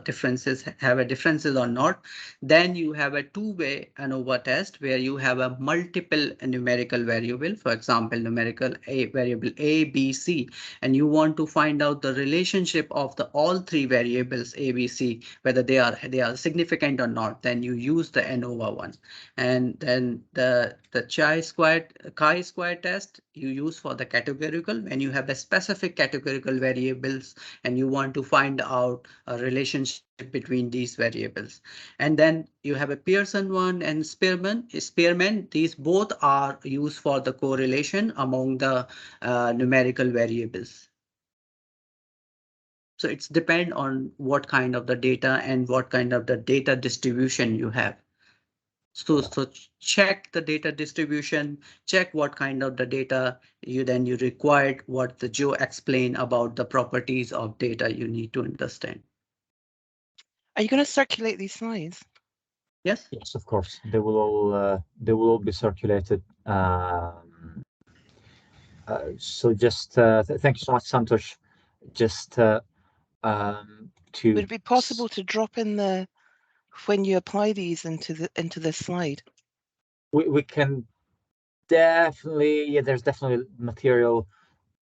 have a differences or not. Then you have a two-way ANOVA test where you have a multiple numerical variable, for example, numerical variable A, B, C, and you want to find out the relationship of the all three variables A, B, C, whether they are significant or not, then you use the ANOVA one. And then the chi-square test you use for the categorical when you have a specific categorical variables and you want to find out a relationship between these variables. And then you have a Pearson one and Spearman. These both are used for the correlation among the numerical variables. So it's depend on what kind of the data and what kind of the data distribution you have. So check the data distribution, check what kind of the data you required, what the Joe explained about the properties of data you need to understand. Are you going to circulate these slides? Yes. Yes, of course. They will all be circulated. So just thank you so much, Santosh. Just to Would it be possible to drop in the when you apply these into this slide? We can definitely, yeah, there's definitely material.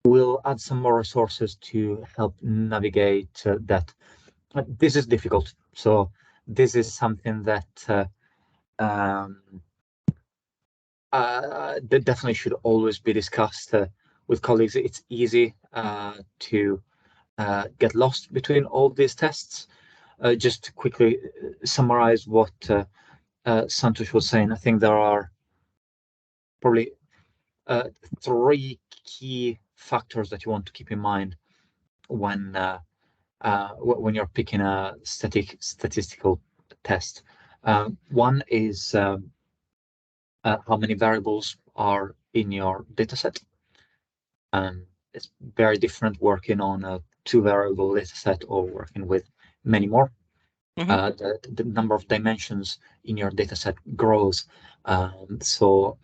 We'll add some more resources to help navigate that. This is difficult, so this is something that that definitely should always be discussed with colleagues. It's easy to get lost between all these tests. Just to quickly summarize what Santosh was saying, I think there are probably three key factors that you want to keep in mind when you're picking a statistical test. One is how many variables are in your dataset. It's very different working on a two-variable dataset or working with many more. The number of dimensions in your dataset grows. So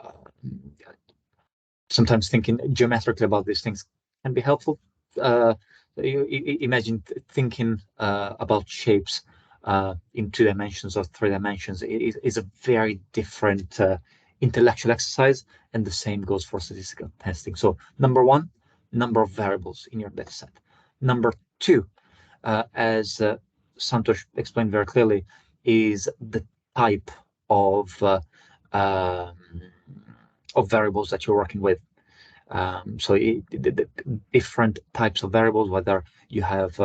sometimes thinking geometrically about these things can be helpful. You imagine thinking about shapes in 2 dimensions or 3 dimensions is a very different intellectual exercise, and the same goes for statistical testing. So number one, number of variables in your dataset. Number two, as Santosh explained very clearly, is the type of variables that you're working with. So the different types of variables, whether you have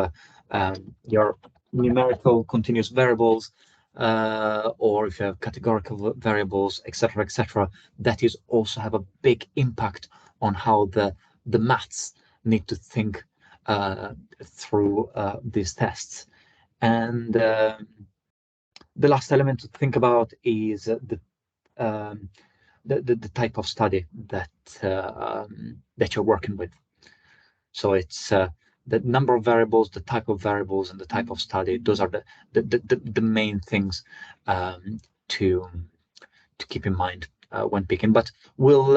your numerical continuous variables, or if you have categorical variables, etc., that is also have a big impact on how the maths need to think through these tests. And the last element to think about is the type of study that that you're working with. So it's the number of variables, the type of variables, and the type of study. Those are the main things to keep in mind when picking. But we'll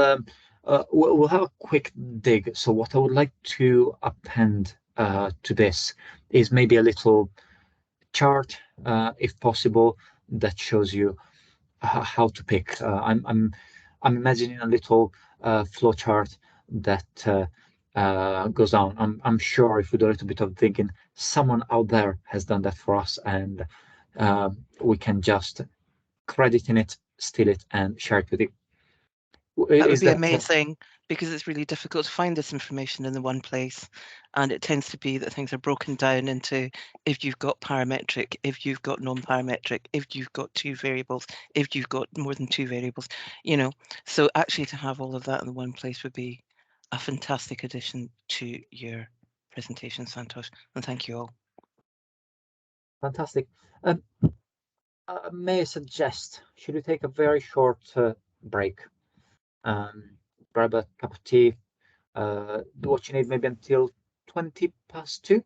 have a quick dig. So what I would like to append to this is maybe a little chart, if possible, that shows you how to pick. I'm imagining a little flow chart that goes down. I'm sure if we do a little bit of thinking, someone out there has done that for us, and we can just credit in it steal it and share it with you. That would Is be that amazing, because it's really difficult to find this information in the one place. And it tends to be that things are broken down into if you've got parametric, if you've got non-parametric, if you've got two variables, if you've got more than two variables, you know. So actually to have all of that in the one place would be a fantastic addition to your presentation, Santosh. And thank you all. fantastic? May I suggest, should we take a very short break? Grab a cup of tea, do what you need maybe until 2:20,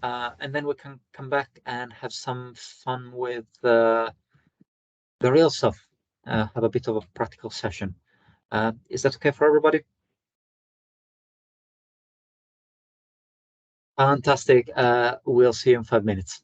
and then we can come back and have some fun with the real stuff, have a bit of a practical session. Is that okay for everybody? Fantastic. We'll see you in 5 minutes.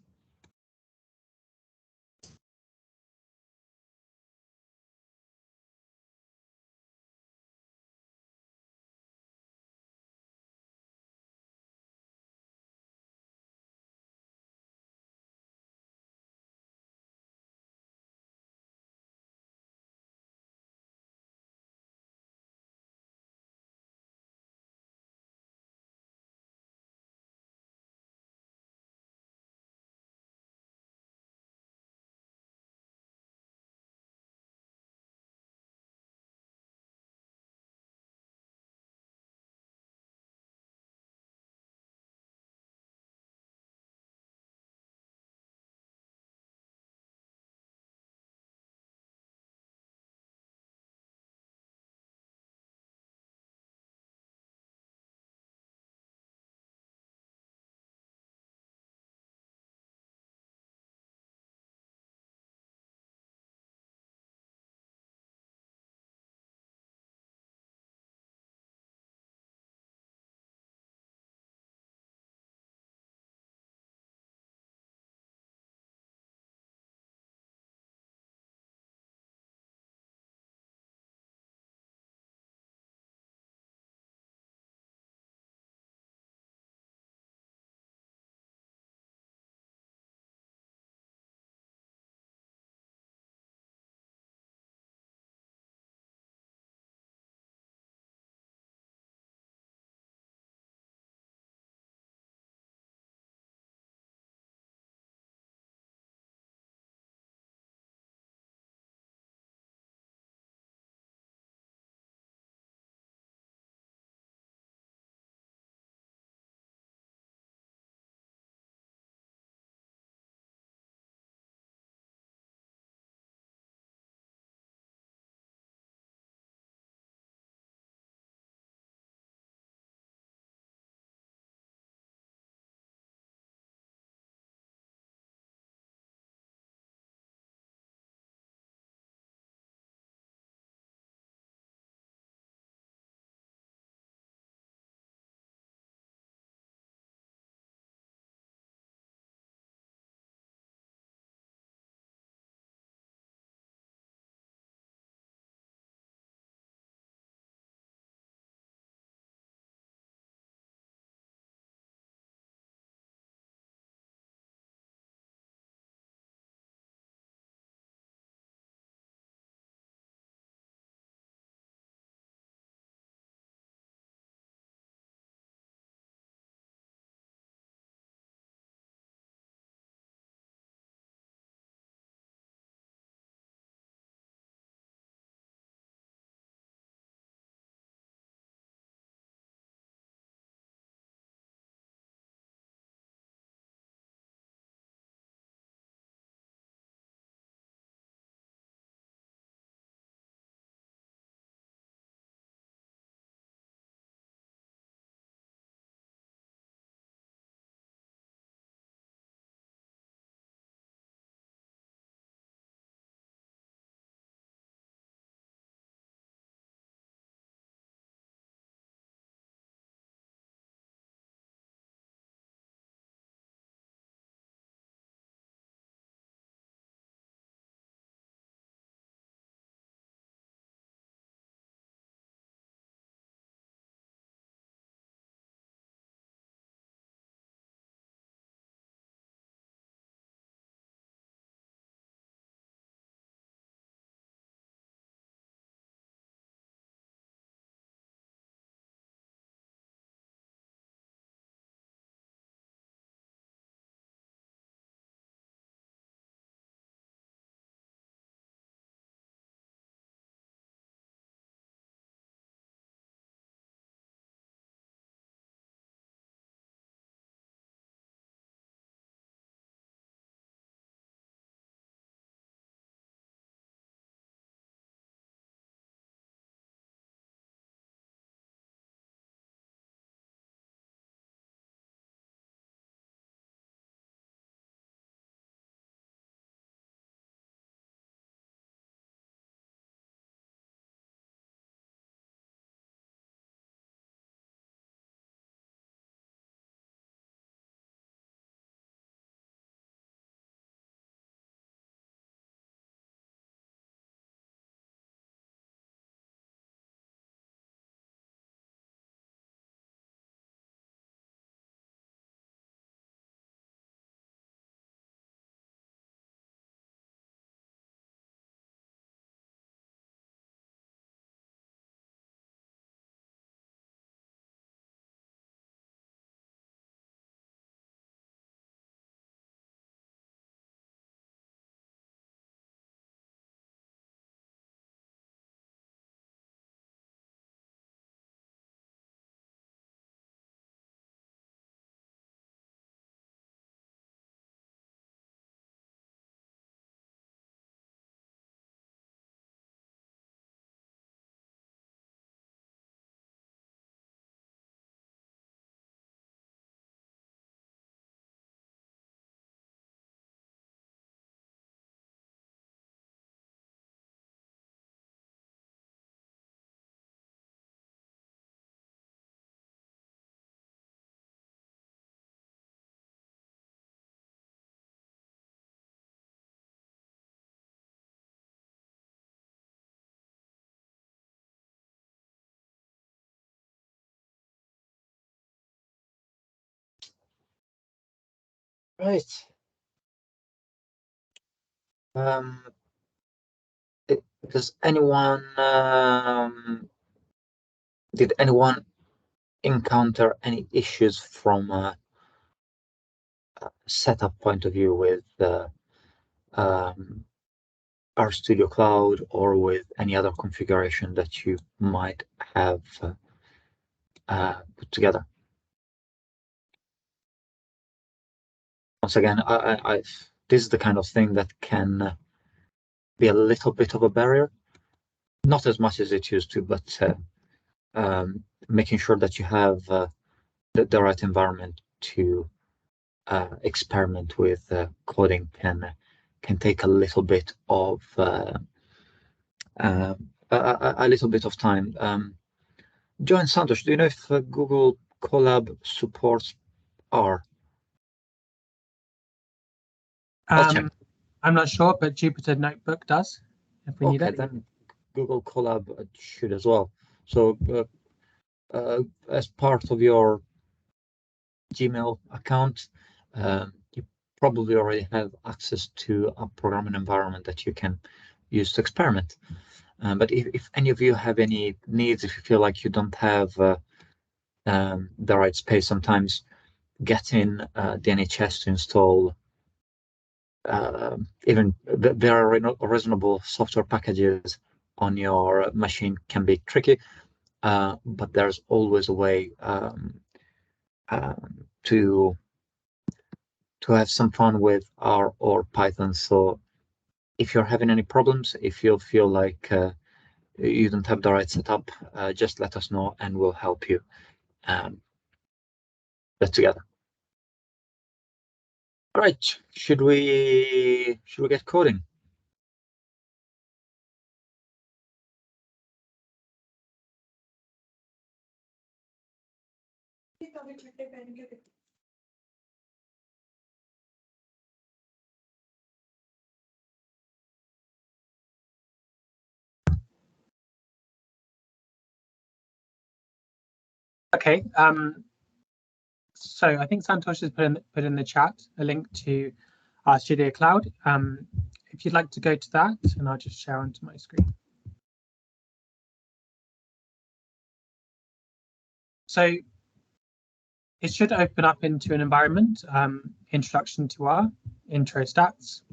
Right. Does anyone did anyone encounter any issues from a setup point of view with RStudio Cloud or with any other configuration that you might have put together? Once again, this is the kind of thing that can be a little bit of a barrier, not as much as it used to, but making sure that you have the right environment to experiment with coding can take a little bit of a little bit of time. Joe and Santosh, do you know if Google Colab supports R? I'm not sure, but Jupyter Notebook does, if we need it. Then Google Colab should as well. So as part of your Gmail account, you probably already have access to a programming environment that you can use to experiment. But if any of you have any needs, if you feel like you don't have the right space, sometimes getting the NHS to install even there are reasonable software packages on your machine can be tricky, but there's always a way to have some fun with R or Python. So if you're having any problems, if you feel like you don't have the right setup, just let us know and we'll help you get together. All right, should we get coding? Okay. So I think Santosh has put in the chat a link to our Studio Cloud. If you'd like to go to that, and I'll just share onto my screen. So it should open up into an environment, introduction to R, intro stats.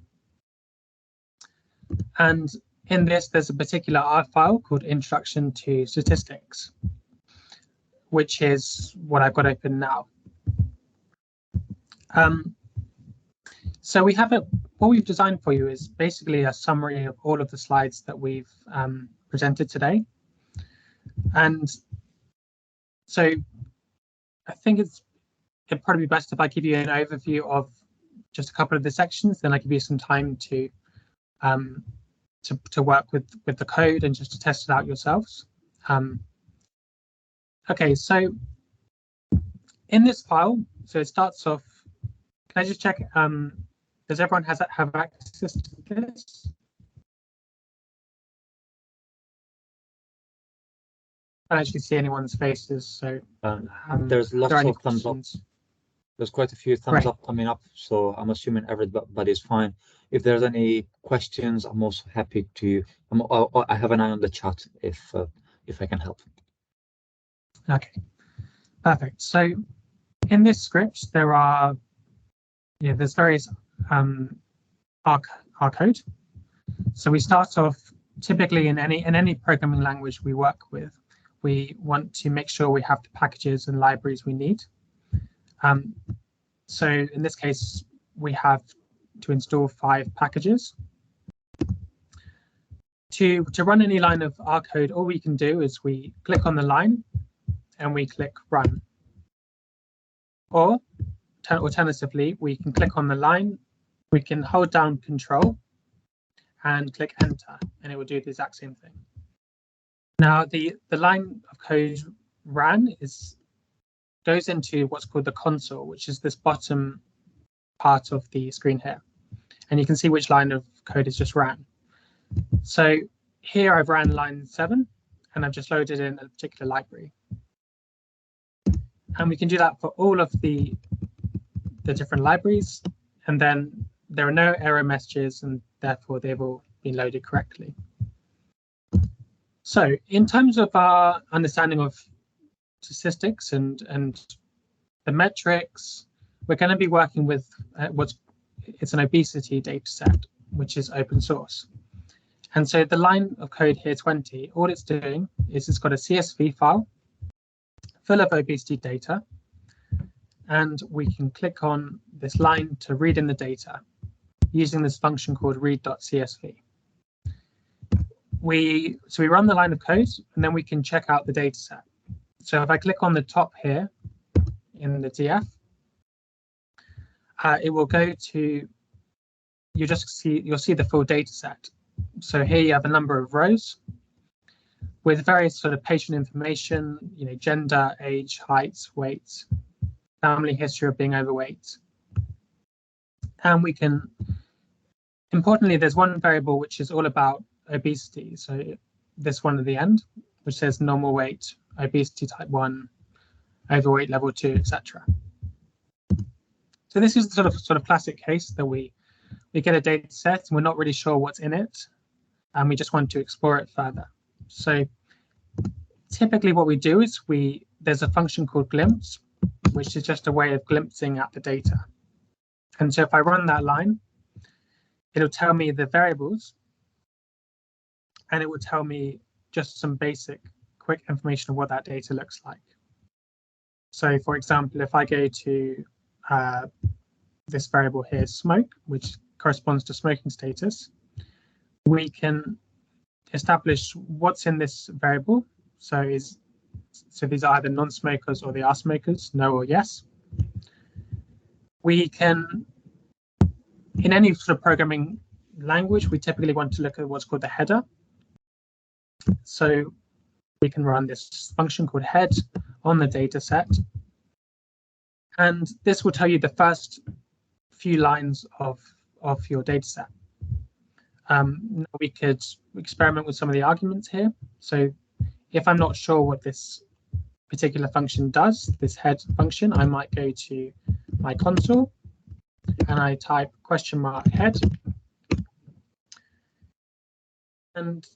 And in this, there's a particular R file called introduction to statistics, which is what I've got open now. So we have what we've designed for you is basically a summary of all of the slides that we've presented today. And so I think it'd probably be best if I give you an overview of just a couple of the sections, then I give you some time to work with the code and just to test it out yourselves. Okay, so in this file, so it starts off. Can I just check? Does everyone have access to this? I don't actually see anyone's faces, so there's lots of thumbs up. There's quite a few thumbs up coming up, so I'm assuming everybody's fine. If there's any questions, I'm also happy to. I have an eye on the chat if I can help. Okay, perfect. So in this script, there's various R code. So we start off typically in any programming language we work with. We want to make sure we have the packages and libraries we need. So in this case, we have to install 5 packages. To run any line of R code, all we can do is we click on the line and we click run. Or alternatively, we can click on the line, we can hold down Control and click Enter, and it will do the exact same thing. Now, the line of code ran goes into what's called the console, which is this bottom part of the screen here. And you can see which line of code is just ran. So here I've ran line 7, and I've just loaded in a particular library. And we can do that for all of the different libraries. and then there are no error messages, and therefore they've all been loaded correctly. So in terms of our understanding of statistics and the metrics, we're going to be working with it's an obesity data set, which is open source. And so the line of code here 20, all it's doing is it's got a CSV file full of obesity data, and we can click on this line to read in the data using this function called read.csv. We run the line of code, and then we can check out the data set. So if I click on the top here in the DF, it will go to, you'll see the full data set. So here you have a number of rows with various sort of patient information, gender, age, height, weight, family history of being overweight. And we can, importantly, there's one variable which is all about obesity. So this one at the end, which says normal weight, obesity type 1, overweight level 2, etc. So this is the sort of classic case that we get a data set and we're not really sure what's in it, and we just want to explore it further. So typically what we do is there's a function called glimpse, which is just a way of glimpsing at the data. And so if I run that line, it'll tell me the variables, and it will tell me just some basic quick information of what that data looks like. So for example, if I go to this variable here, smoke, which corresponds to smoking status, we can establish what's in this variable. So these are either non-smokers or they are smokers, no or yes. We can, in any sort of programming language, we typically want to look at what's called the header. So we can run this function called head on the data set. And this will tell you the first few lines of your data set. We could experiment with some of the arguments here. So if I'm not sure what this particular function does, this head function, I might go to my console and I type $head, and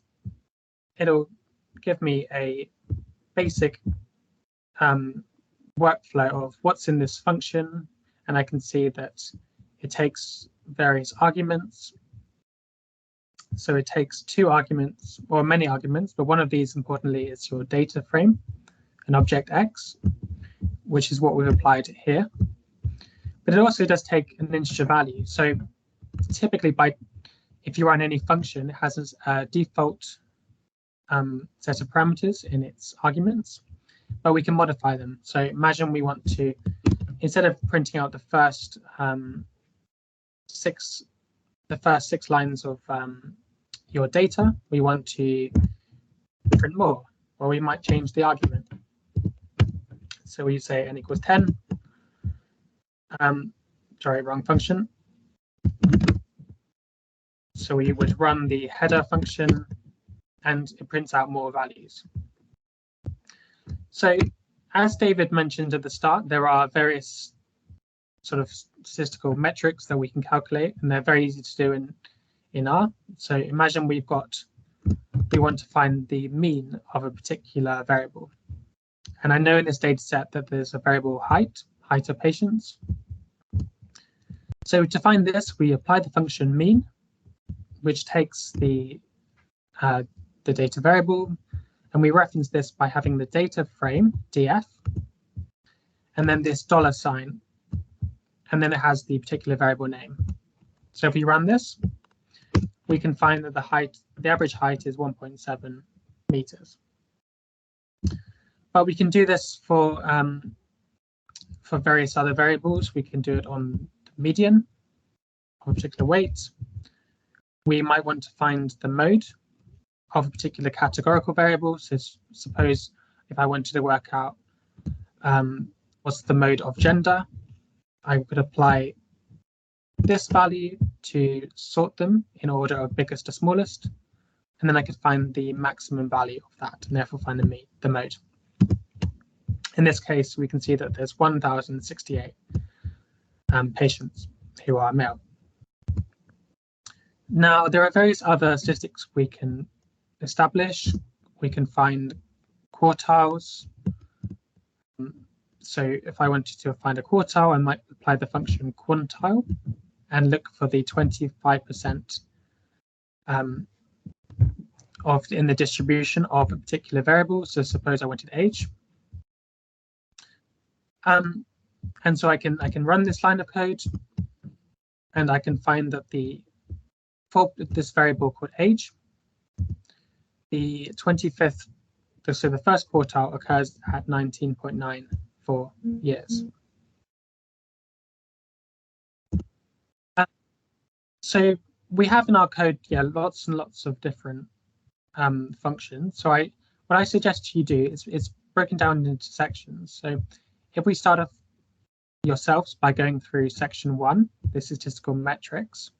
it'll give me a basic workflow of what's in this function, and I can see that it takes various arguments. So it takes 2 arguments, or many arguments, but one of these, importantly, is your data frame, an object X, which is what we've applied here. But it also does take an integer value. So typically, if you run any function, it has a default set of parameters in its arguments, but we can modify them. So imagine we want to, instead of printing out the first 6 lines of your data, we want to print more, or we might change the argument. So we say n equals 10. Sorry, wrong function. So we would run the header function, and it prints out more values. So as David mentioned at the start, there are various sort of statistical metrics that we can calculate, and they're very easy to do in R. So imagine we want to find the mean of a particular variable. And I know in this data set that there's a variable height of patients. So to find this, we apply the function mean, which takes the data variable, and we reference this by having the data frame, df, and then this $, and then it has the particular variable name. So if we run this, we can find that the average height is 1.7 meters. But we can do this for various other variables. We can do it on the median of a particular weight. We might want to find the mode of a particular categorical variable. So suppose if I wanted to work out what's the mode of gender, I could apply this value to sort them in order of biggest to smallest, and then I could find the maximum value of that, and therefore find the mode. In this case, we can see that there's 1,068 patients. who are male. Now, there are various other statistics we can establish. We can find quartiles. So if I wanted to find a quartile, I might apply the function quantile and look for the 25% in the distribution of a particular variable. So suppose I wanted age. And so I can run this line of code, and I can find that for this variable called age, the 25th, so the first quartile occurs at 19.94 years. So we have in our code, lots and lots of different functions. So what I suggest you do is broken down into sections. So if we start off yourselves by going through section 1, the statistical metrics,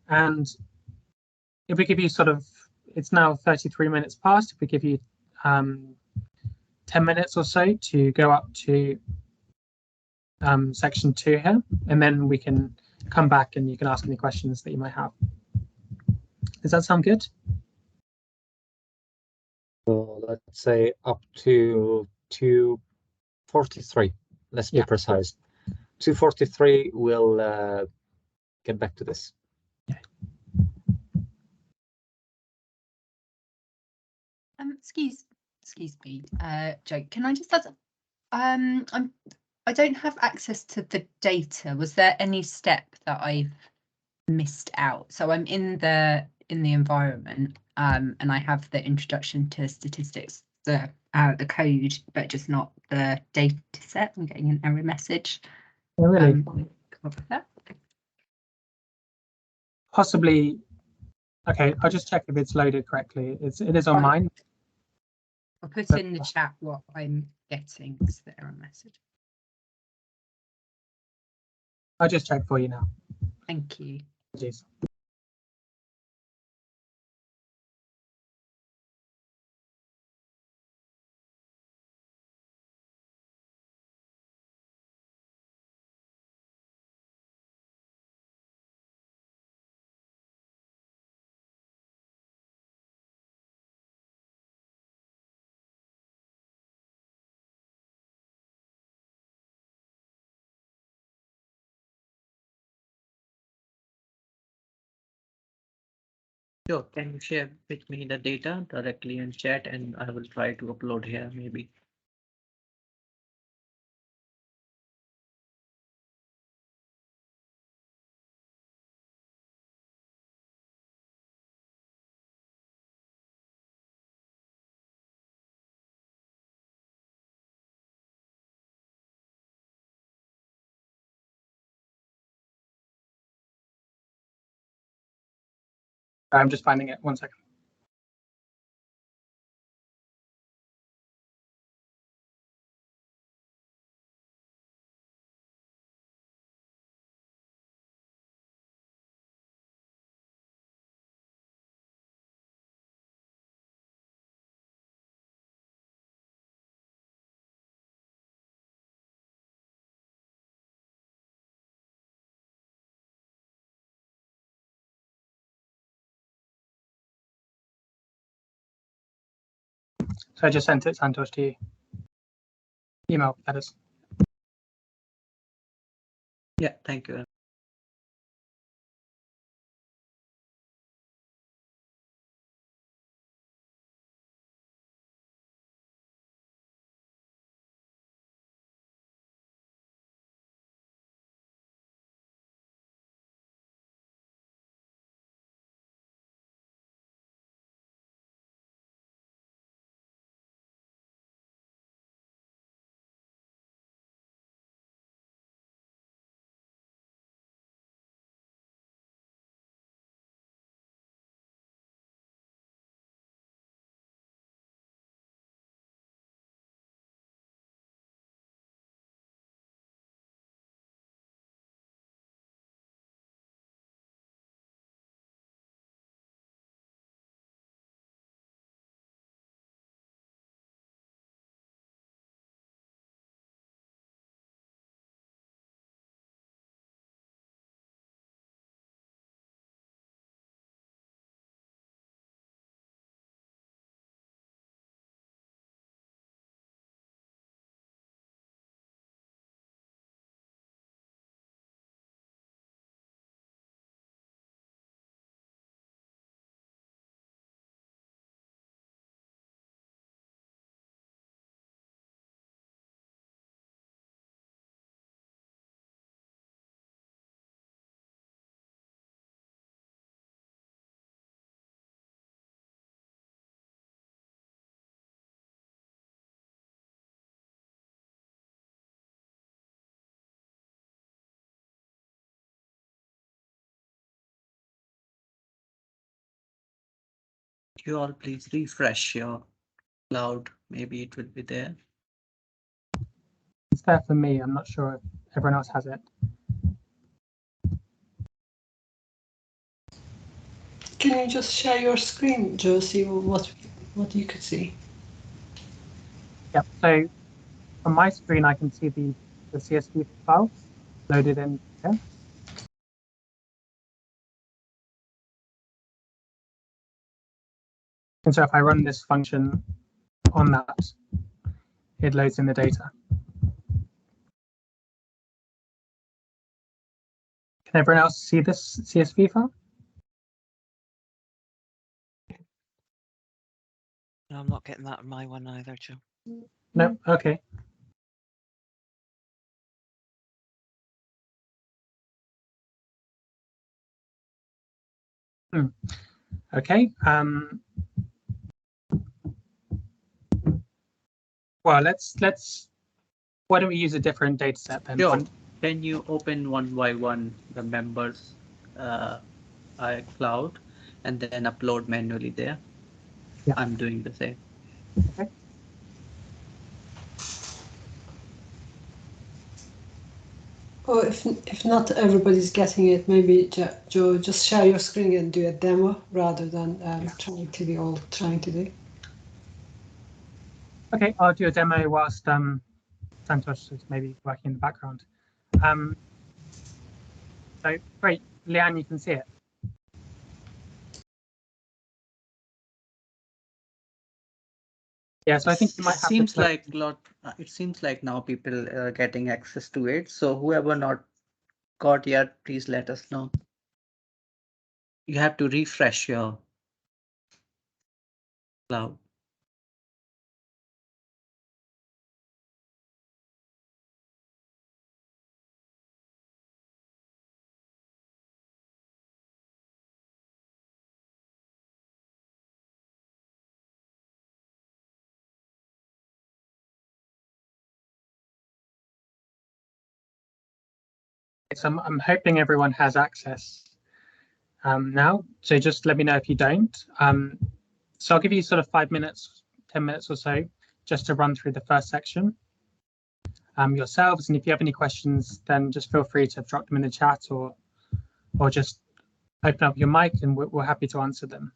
and if we give you it's now 33 minutes past, if we give you 10 minutes or so to go up to section 2 here, and then we can come back and you can ask any questions that you might have. Does that sound good? So let's say up to 2:43. Let's be precise. 2:43. We'll get back to this. Excuse me, Joe. Can I just ask? I don't have access to the data. Was there any step that I've missed out? So I'm in the environment, and I have the introduction to statistics, the code, but just not the data set. I'm getting an error message. Oh, really? Possibly. Okay, I'll just check if it's loaded correctly. It is on mine. I'll put in the chat what I'm getting as the error message. I'll just check for you now. Thank you. Jeez. Sure, can you share with me the data directly in chat, and I will try to upload here maybe. I'm just finding it. 1 second. So I just sent it, Santosh, to you. Email, that is. Yeah, thank you. You all please refresh your cloud. Maybe it will be there. It's there for me. I'm not sure if everyone else has it. Can you just share your screen, Joe, see what you could see? Yep. So on my screen, I can see the CSV files loaded in here. And so if I run this function on that, it loads in the data. Can everyone else see this CSV file? No, I'm not getting that on my one either, Joe. No? Okay. Okay. Well, let's. Why don't we use a different data set then? Sure. Can you open one by one the members iCloud and then upload manually there? Yeah. I'm doing the same. Okay. Or if not everybody's getting it, maybe Joe, just share your screen and do a demo rather than trying to be all trying to do. Okay, I'll do a demo whilst Santosh is maybe working in the background. So great, Leanne, you can see it. Yeah, so I think you might have. Seems like it seems like now people are getting access to it. So whoever not got yet, please let us know. You have to refresh your cloud. So I'm hoping everyone has access now. So just let me know if you don't. So I'll give you sort of 5 minutes, 10 minutes or so, just to run through the first section yourselves. And if you have any questions, then just feel free to drop them in the chat or just open up your mic and we're happy to answer them.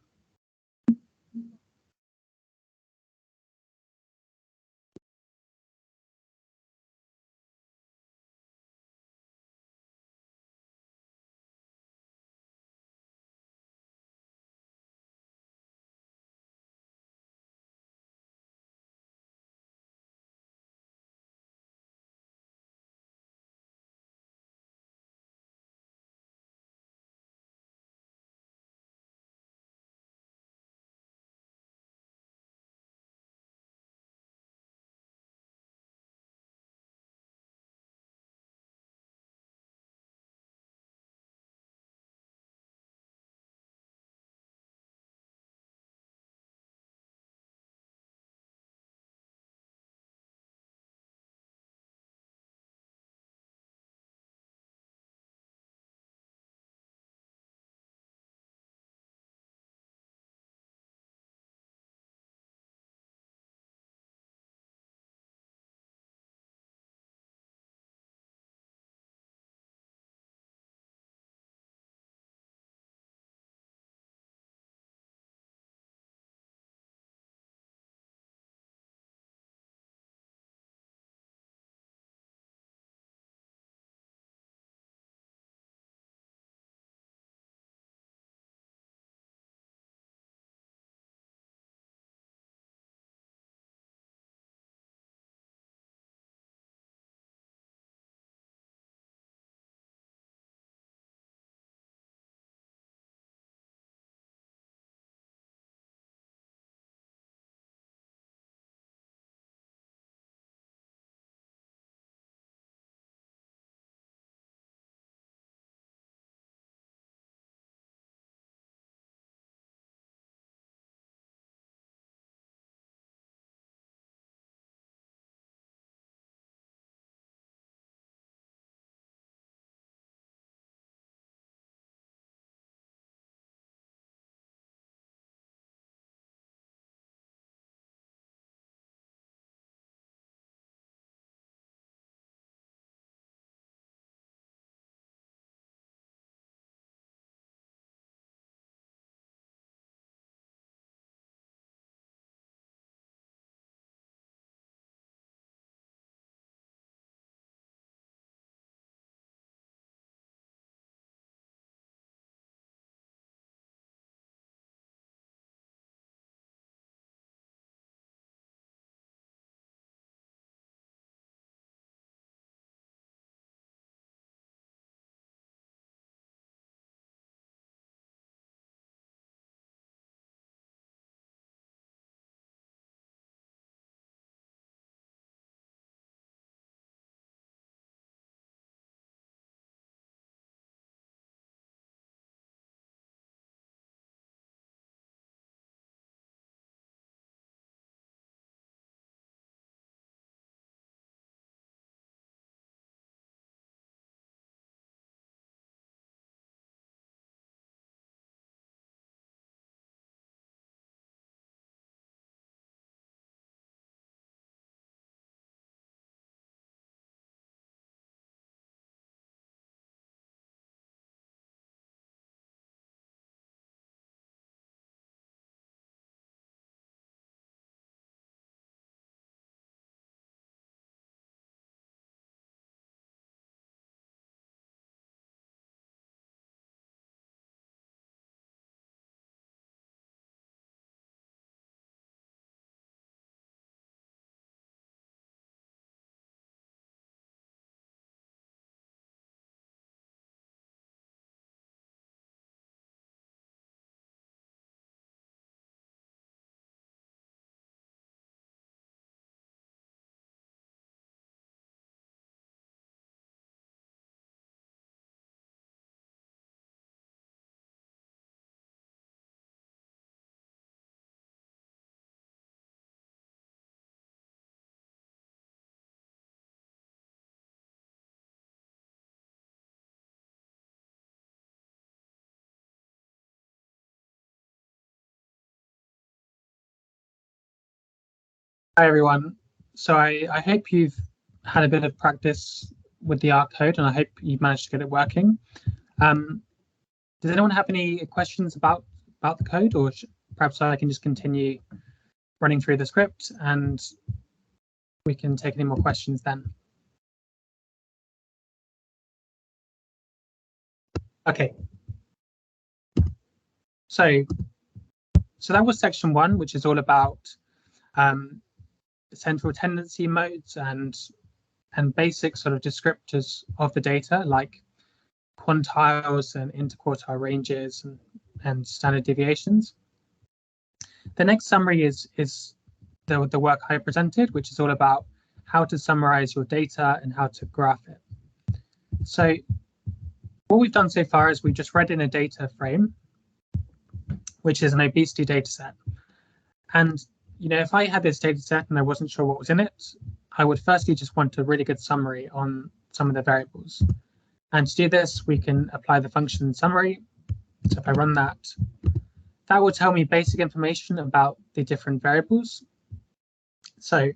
Hi everyone. So I hope you've had a bit of practice with the R code, and I hope you've managed to get it working. Does anyone have any questions about the code, or perhaps I can just continue running through the script and we can take any more questions then? Okay. So that was section 1, which is all about central tendency modes and basic sort of descriptors of the data, like quantiles and interquartile ranges and standard deviations. The next summary is the work I presented, which is all about how to summarize your data and how to graph it. So what we've done so far is we've just read in a data frame, which is an obesity data set. And if I had this data set and I wasn't sure what was in it, I would firstly just want a really good summary on some of the variables. And to do this, we can apply the function summary. So if I run that, that will tell me basic information about the different variables. So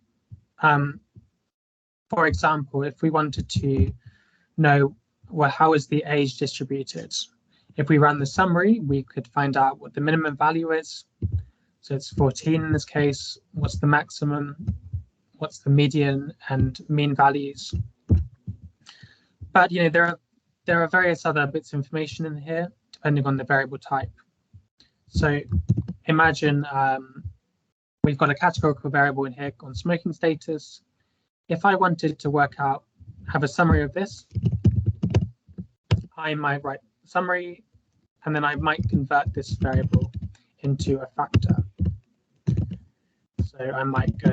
for example, if we wanted to know, well, how is the age distributed? If we run the summary, we could find out what the minimum value is. So it's 14 in this case. What's the maximum? What's the median and mean values? But there are various other bits of information in here depending on the variable type. So imagine we've got a categorical variable in here on smoking status. If I wanted to have a summary of this, I might write summary, and then I might convert this variable into a factor. So I might go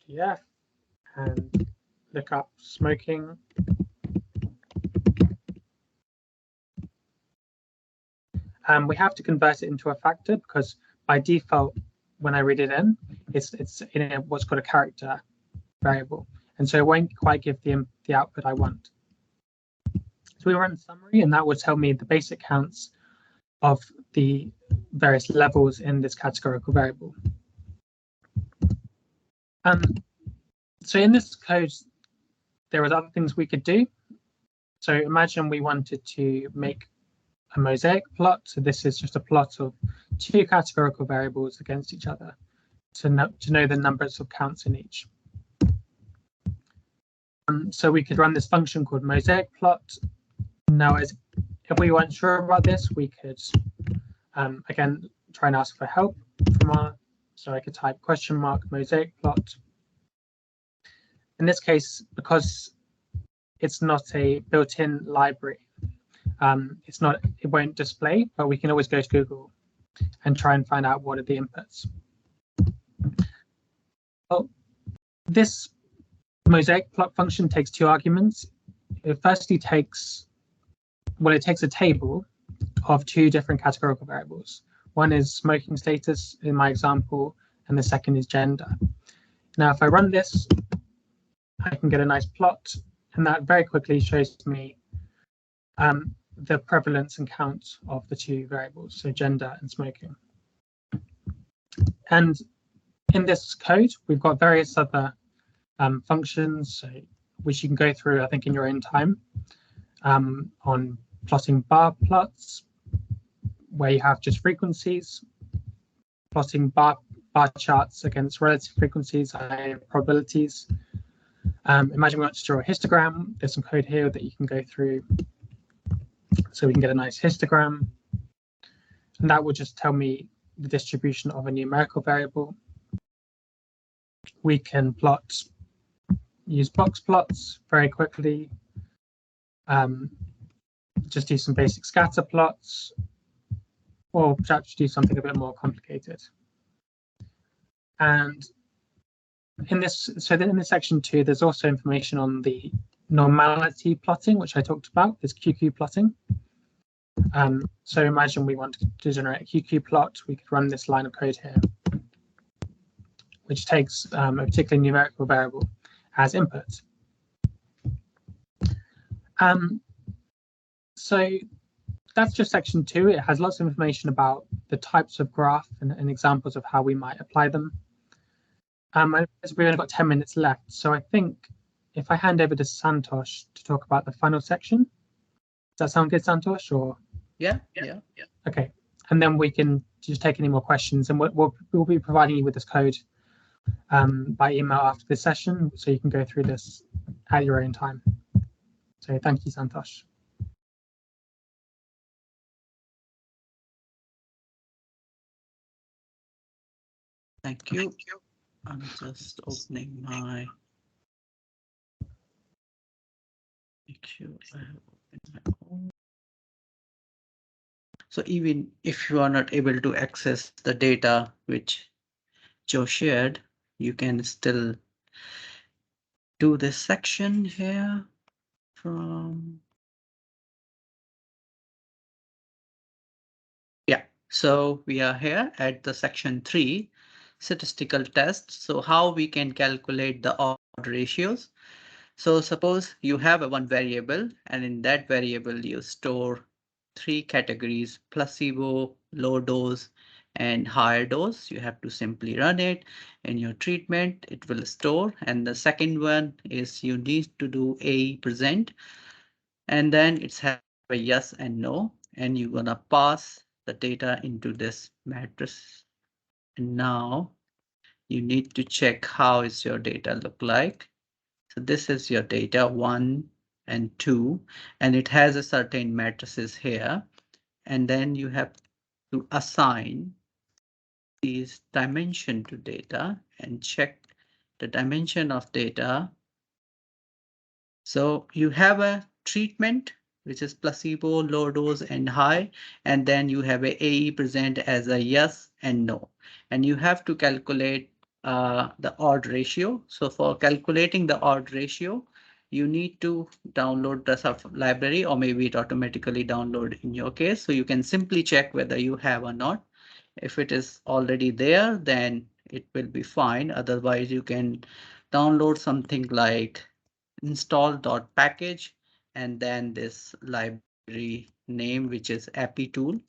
df and look up smoking. We have to convert it into a factor because by default, when I read it in, it's in what's called a character variable, and so it won't quite give the output I want. So we run summary, and that will tell me the basic counts of the various levels in this categorical variable. So in this code, there are other things we could do. So imagine we wanted to make a mosaic plot. So this is just a plot of 2 categorical variables against each other to know the numbers of counts in each. So we could run this function called mosaic plot. Now, if we weren't sure about this, we could again try and ask for help from R. So I could type $mosaic plot. In this case, because it's not a built-in library, it won't display, but we can always go to Google and try and find out what are the inputs. Well, this mosaic plot function takes 2 arguments. It firstly takes a table of 2 different categorical variables. One is smoking status in my example, and the second is gender. Now, if I run this, I can get a nice plot, and that very quickly shows me the prevalence and count of the 2 variables, so gender and smoking. And in this code, we've got various other functions, which you can go through, I think, in your own time, on plotting bar plots, where you have just frequencies, plotting bar charts against relative frequencies and probabilities. Imagine we want to draw a histogram. There's some code here that you can go through, so we can get a nice histogram, and that will just tell me the distribution of a numerical variable. We can use box plots very quickly, just do some basic scatter plots, or perhaps do something a bit more complicated. And in this section 2, there's also information on the normality plotting, which I talked about, this QQ plotting. So imagine we want to generate a QQ plot. We could run this line of code here, which takes a particular numerical variable as input. So that's just section 2. It has lots of information about the types of graph and examples of how we might apply them. We've only got 10 minutes left, so I think if I hand over to Santosh to talk about the final section, does that sound good, Santosh? Or Yeah. okay, and then we can just take any more questions, and we'll be providing you with this code by email after this session, so you can go through this at your own time. So thank you, Santosh. Thank you. I'm just opening my. Make sure I have opened my own. So even if you are not able to access the data which Joe shared, you can still do this section here from. Yeah, so we are here at the section 3, statistical tests. So how we can calculate the odd ratios. So suppose you have a one variable, and in that variable you store 3 categories: placebo, low dose, and higher dose. You have to simply run it in your treatment. It will store. And the second one is you need to do a present, and then it's have a yes and no, and you're gonna pass the data into this matrix. And now you need to check how is your data look like. So this is your data 1 and 2, and it has a certain matrices here. And then you have to assign these dimension to data and check the dimension of data. So you have a treatment, which is placebo, low dose, and high, and then you have a AE present as a yes and no, and you have to calculate the odd ratio. So for calculating the odd ratio, you need to download the library, or maybe it automatically download in your case. So you can simply check whether you have or not. If it is already there, then it will be fine. Otherwise, you can download something like install.package and then this library name, which is API tool,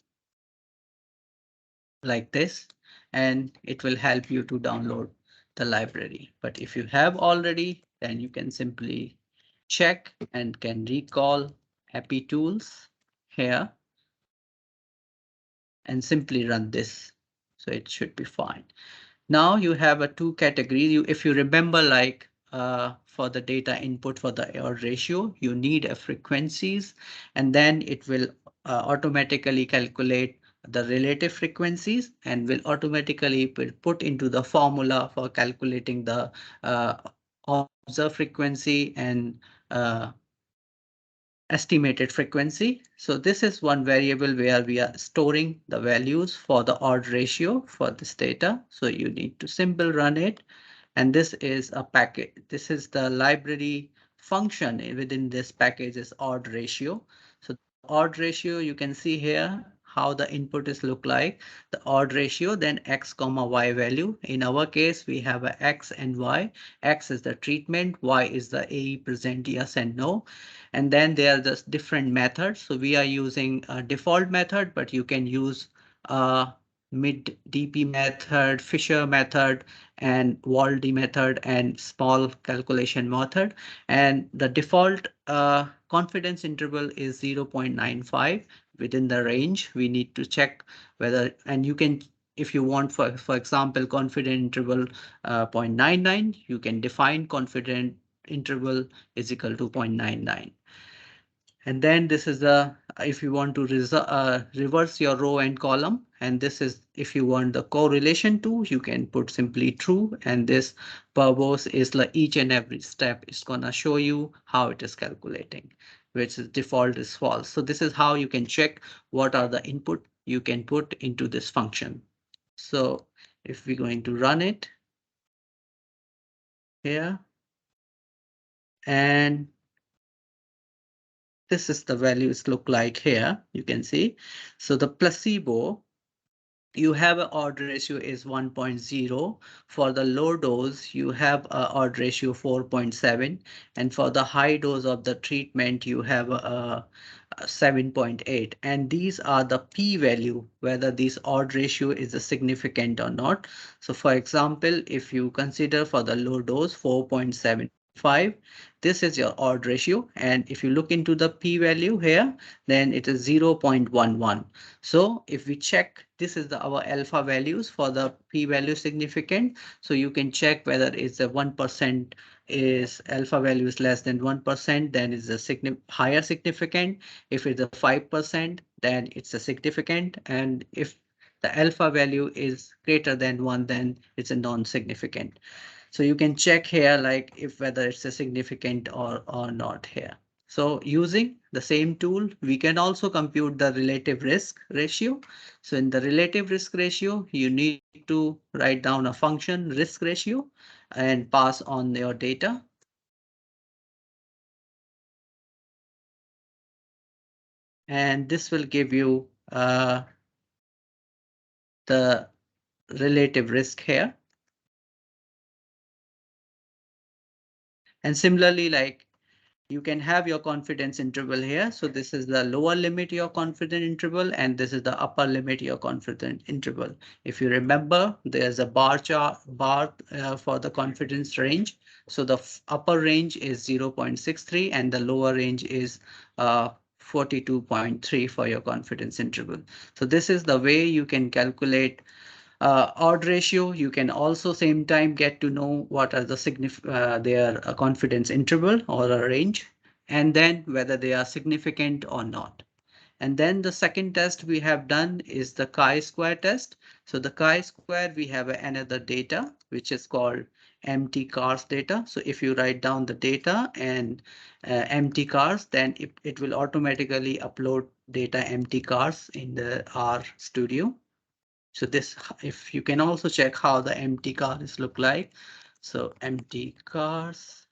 like this, and it will help you to download the library. But if you have already, then you can simply check and can recall API tools here and simply run this. So it should be fine. Now you have a two categories. If you remember, like for the data input for the odd ratio, you need a frequencies, and then it will automatically calculate the relative frequencies and will automatically put into the formula for calculating the observed frequency and estimated frequency. So this is one variable where we are storing the values for the odd ratio for this data. So you need to simply run it. And this is a package. This is the library function within this package is odd ratio. So odd ratio, you can see here how the input is look like. The odd ratio, then x comma y value. In our case, we have a x and y. X is the treatment, y is the AE present yes and no. And then there are just different methods. So we are using a default method, but you can use mid DP method, Fisher method, and Waldy method, and small calculation method. And the default confidence interval is 0.95 within the range. We need to check whether, and you can, if you want, for example, confidence interval 0.99, you can define confidence interval is equal to 0.99. And then this is the, if you want to reverse your row and column, and this is if you want the correlation to, you can put simply true, and this verbose is like each and every step is gonna show you how it is calculating, which is default is false. So this is how you can check what are the input you can put into this function. So if we're going to run it here, and this is the values look like here, you can see. So the placebo, you have an odd ratio is 1.0. For the low dose, you have an odd ratio 4.7. And for the high dose of the treatment, you have a 7.8, and these are the p-value, whether this odd ratio is a significant or not. So for example, if you consider for the low dose 4.75, this is your odd ratio, and if you look into the p-value here, then it is 0.11. So if we check, this is our alpha values for the p-value significant, so you can check whether it's a 1% is alpha value is less than 1%, then it's a higher significant. If it's a 5%, then it's a significant, and if the alpha value is greater than 1, then it's a non-significant. So you can check here like if whether it's a significant or not here. So using the same tool, we can also compute the relative risk ratio. So in the relative risk ratio, you need to write down a function risk ratio and pass on your data. And this will give you the relative risk here. And similarly, like you can have your confidence interval here. So this is the lower limit your confidence interval, and this is the upper limit your confidence interval. If you remember, there's a bar chart for the confidence range. So the upper range is 0.63 and the lower range is 42.3 for your confidence interval. So this is the way you can calculate odd ratio. You can also same time get to know what are the their confidence interval or a range, and then whether they are significant or not. And then the second test we have done is the chi-square test. So the chi-square, we have another data which is called empty cars data. So if you write down the data and empty cars, then it will automatically upload data empty cars in the R Studio. So this, if you can also check how the empty cars look like. So empty cars.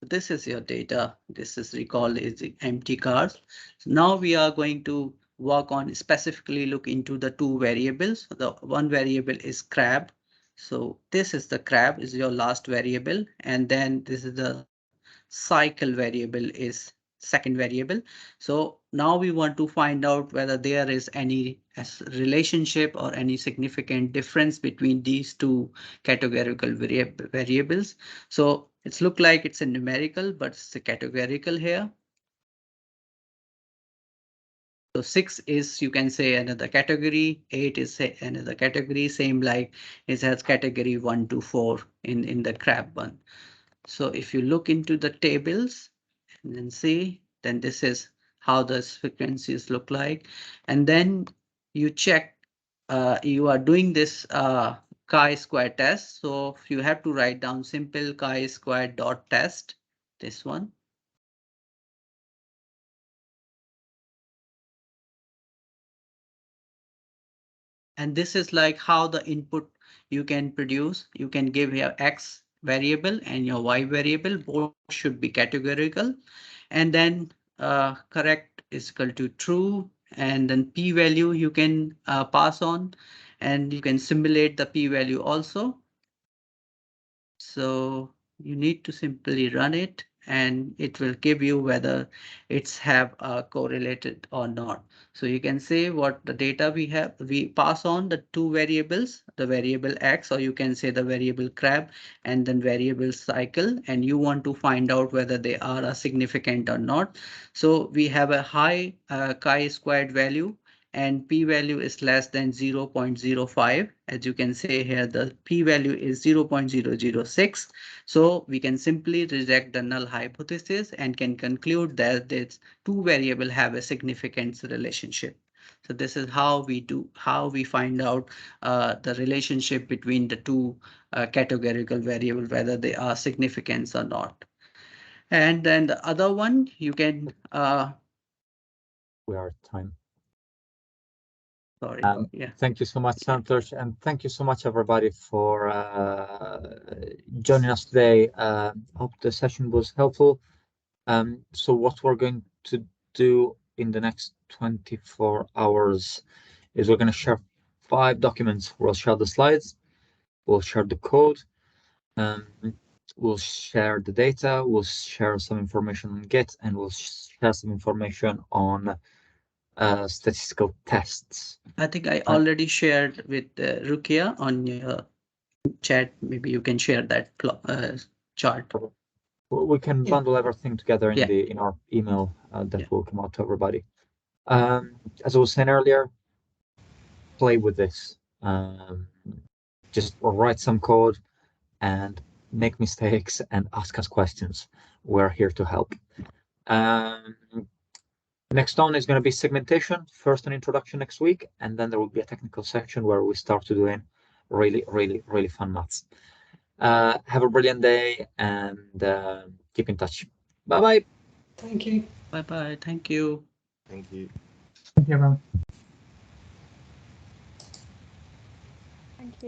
This is your data. This is recall is empty cars. So now we are going to work on specifically look into the two variables. The one variable is crab. So this is the crab is your last variable. And then this is the cycle variable is second variable. So now we want to find out whether there is any relationship or any significant difference between these two categorical variables. So it's look like it's a numerical, but it's a categorical here. So 6 is, you can say, another category. 8 is another category, same like it has category 1 to 4 in the crab one. So if you look into the tables and then see, then this is how the frequencies look like. And then you check, you are doing this chi-square test. So you have to write down simple chi-square dot test, this one. And this is like how the input you can produce. You can give your X variable and your Y variable, both should be categorical. And then correct is equal to true. And then p-value you can pass on, and you can simulate the p-value also. So you need to simply run it, and it will give you whether it's have correlated or not. So you can say what the data we have, we pass on the two variables, the variable X, or you can say the variable crab and then variable cycle, and you want to find out whether they are significant or not. So we have a high chi-squared value, and p-value is less than 0.05. As you can say here, the p-value is 0.006. So we can simply reject the null hypothesis and can conclude that these two variables have a significance relationship. So this is how we find out the relationship between the two categorical variables, whether they are significant or not. And then the other one, you can. We are at time. Sorry. Yeah. Thank you so much, Santosh, and thank you so much, everybody, for joining us today. Hope the session was helpful. So what we're going to do in the next 24 hours is we're going to share 5 documents. We'll share the slides, we'll share the code. we'll share the data, we'll share some information on Git, and we'll share some information on statistical tests. I think I already shared with Rukia on your chat. Maybe you can share that chart. We can bundle everything together in in our email that will come out to everybody. As I was saying earlier, play with this. Just write some code and make mistakes and ask us questions. We're here to help. Next on is going to be segmentation. First an introduction next week, and then there will be a technical section where we start to doing really fun maths. Have a brilliant day and keep in touch. Bye-bye. Thank you. Bye-bye. Thank you. Thank you. Thank you, everyone. Thank you.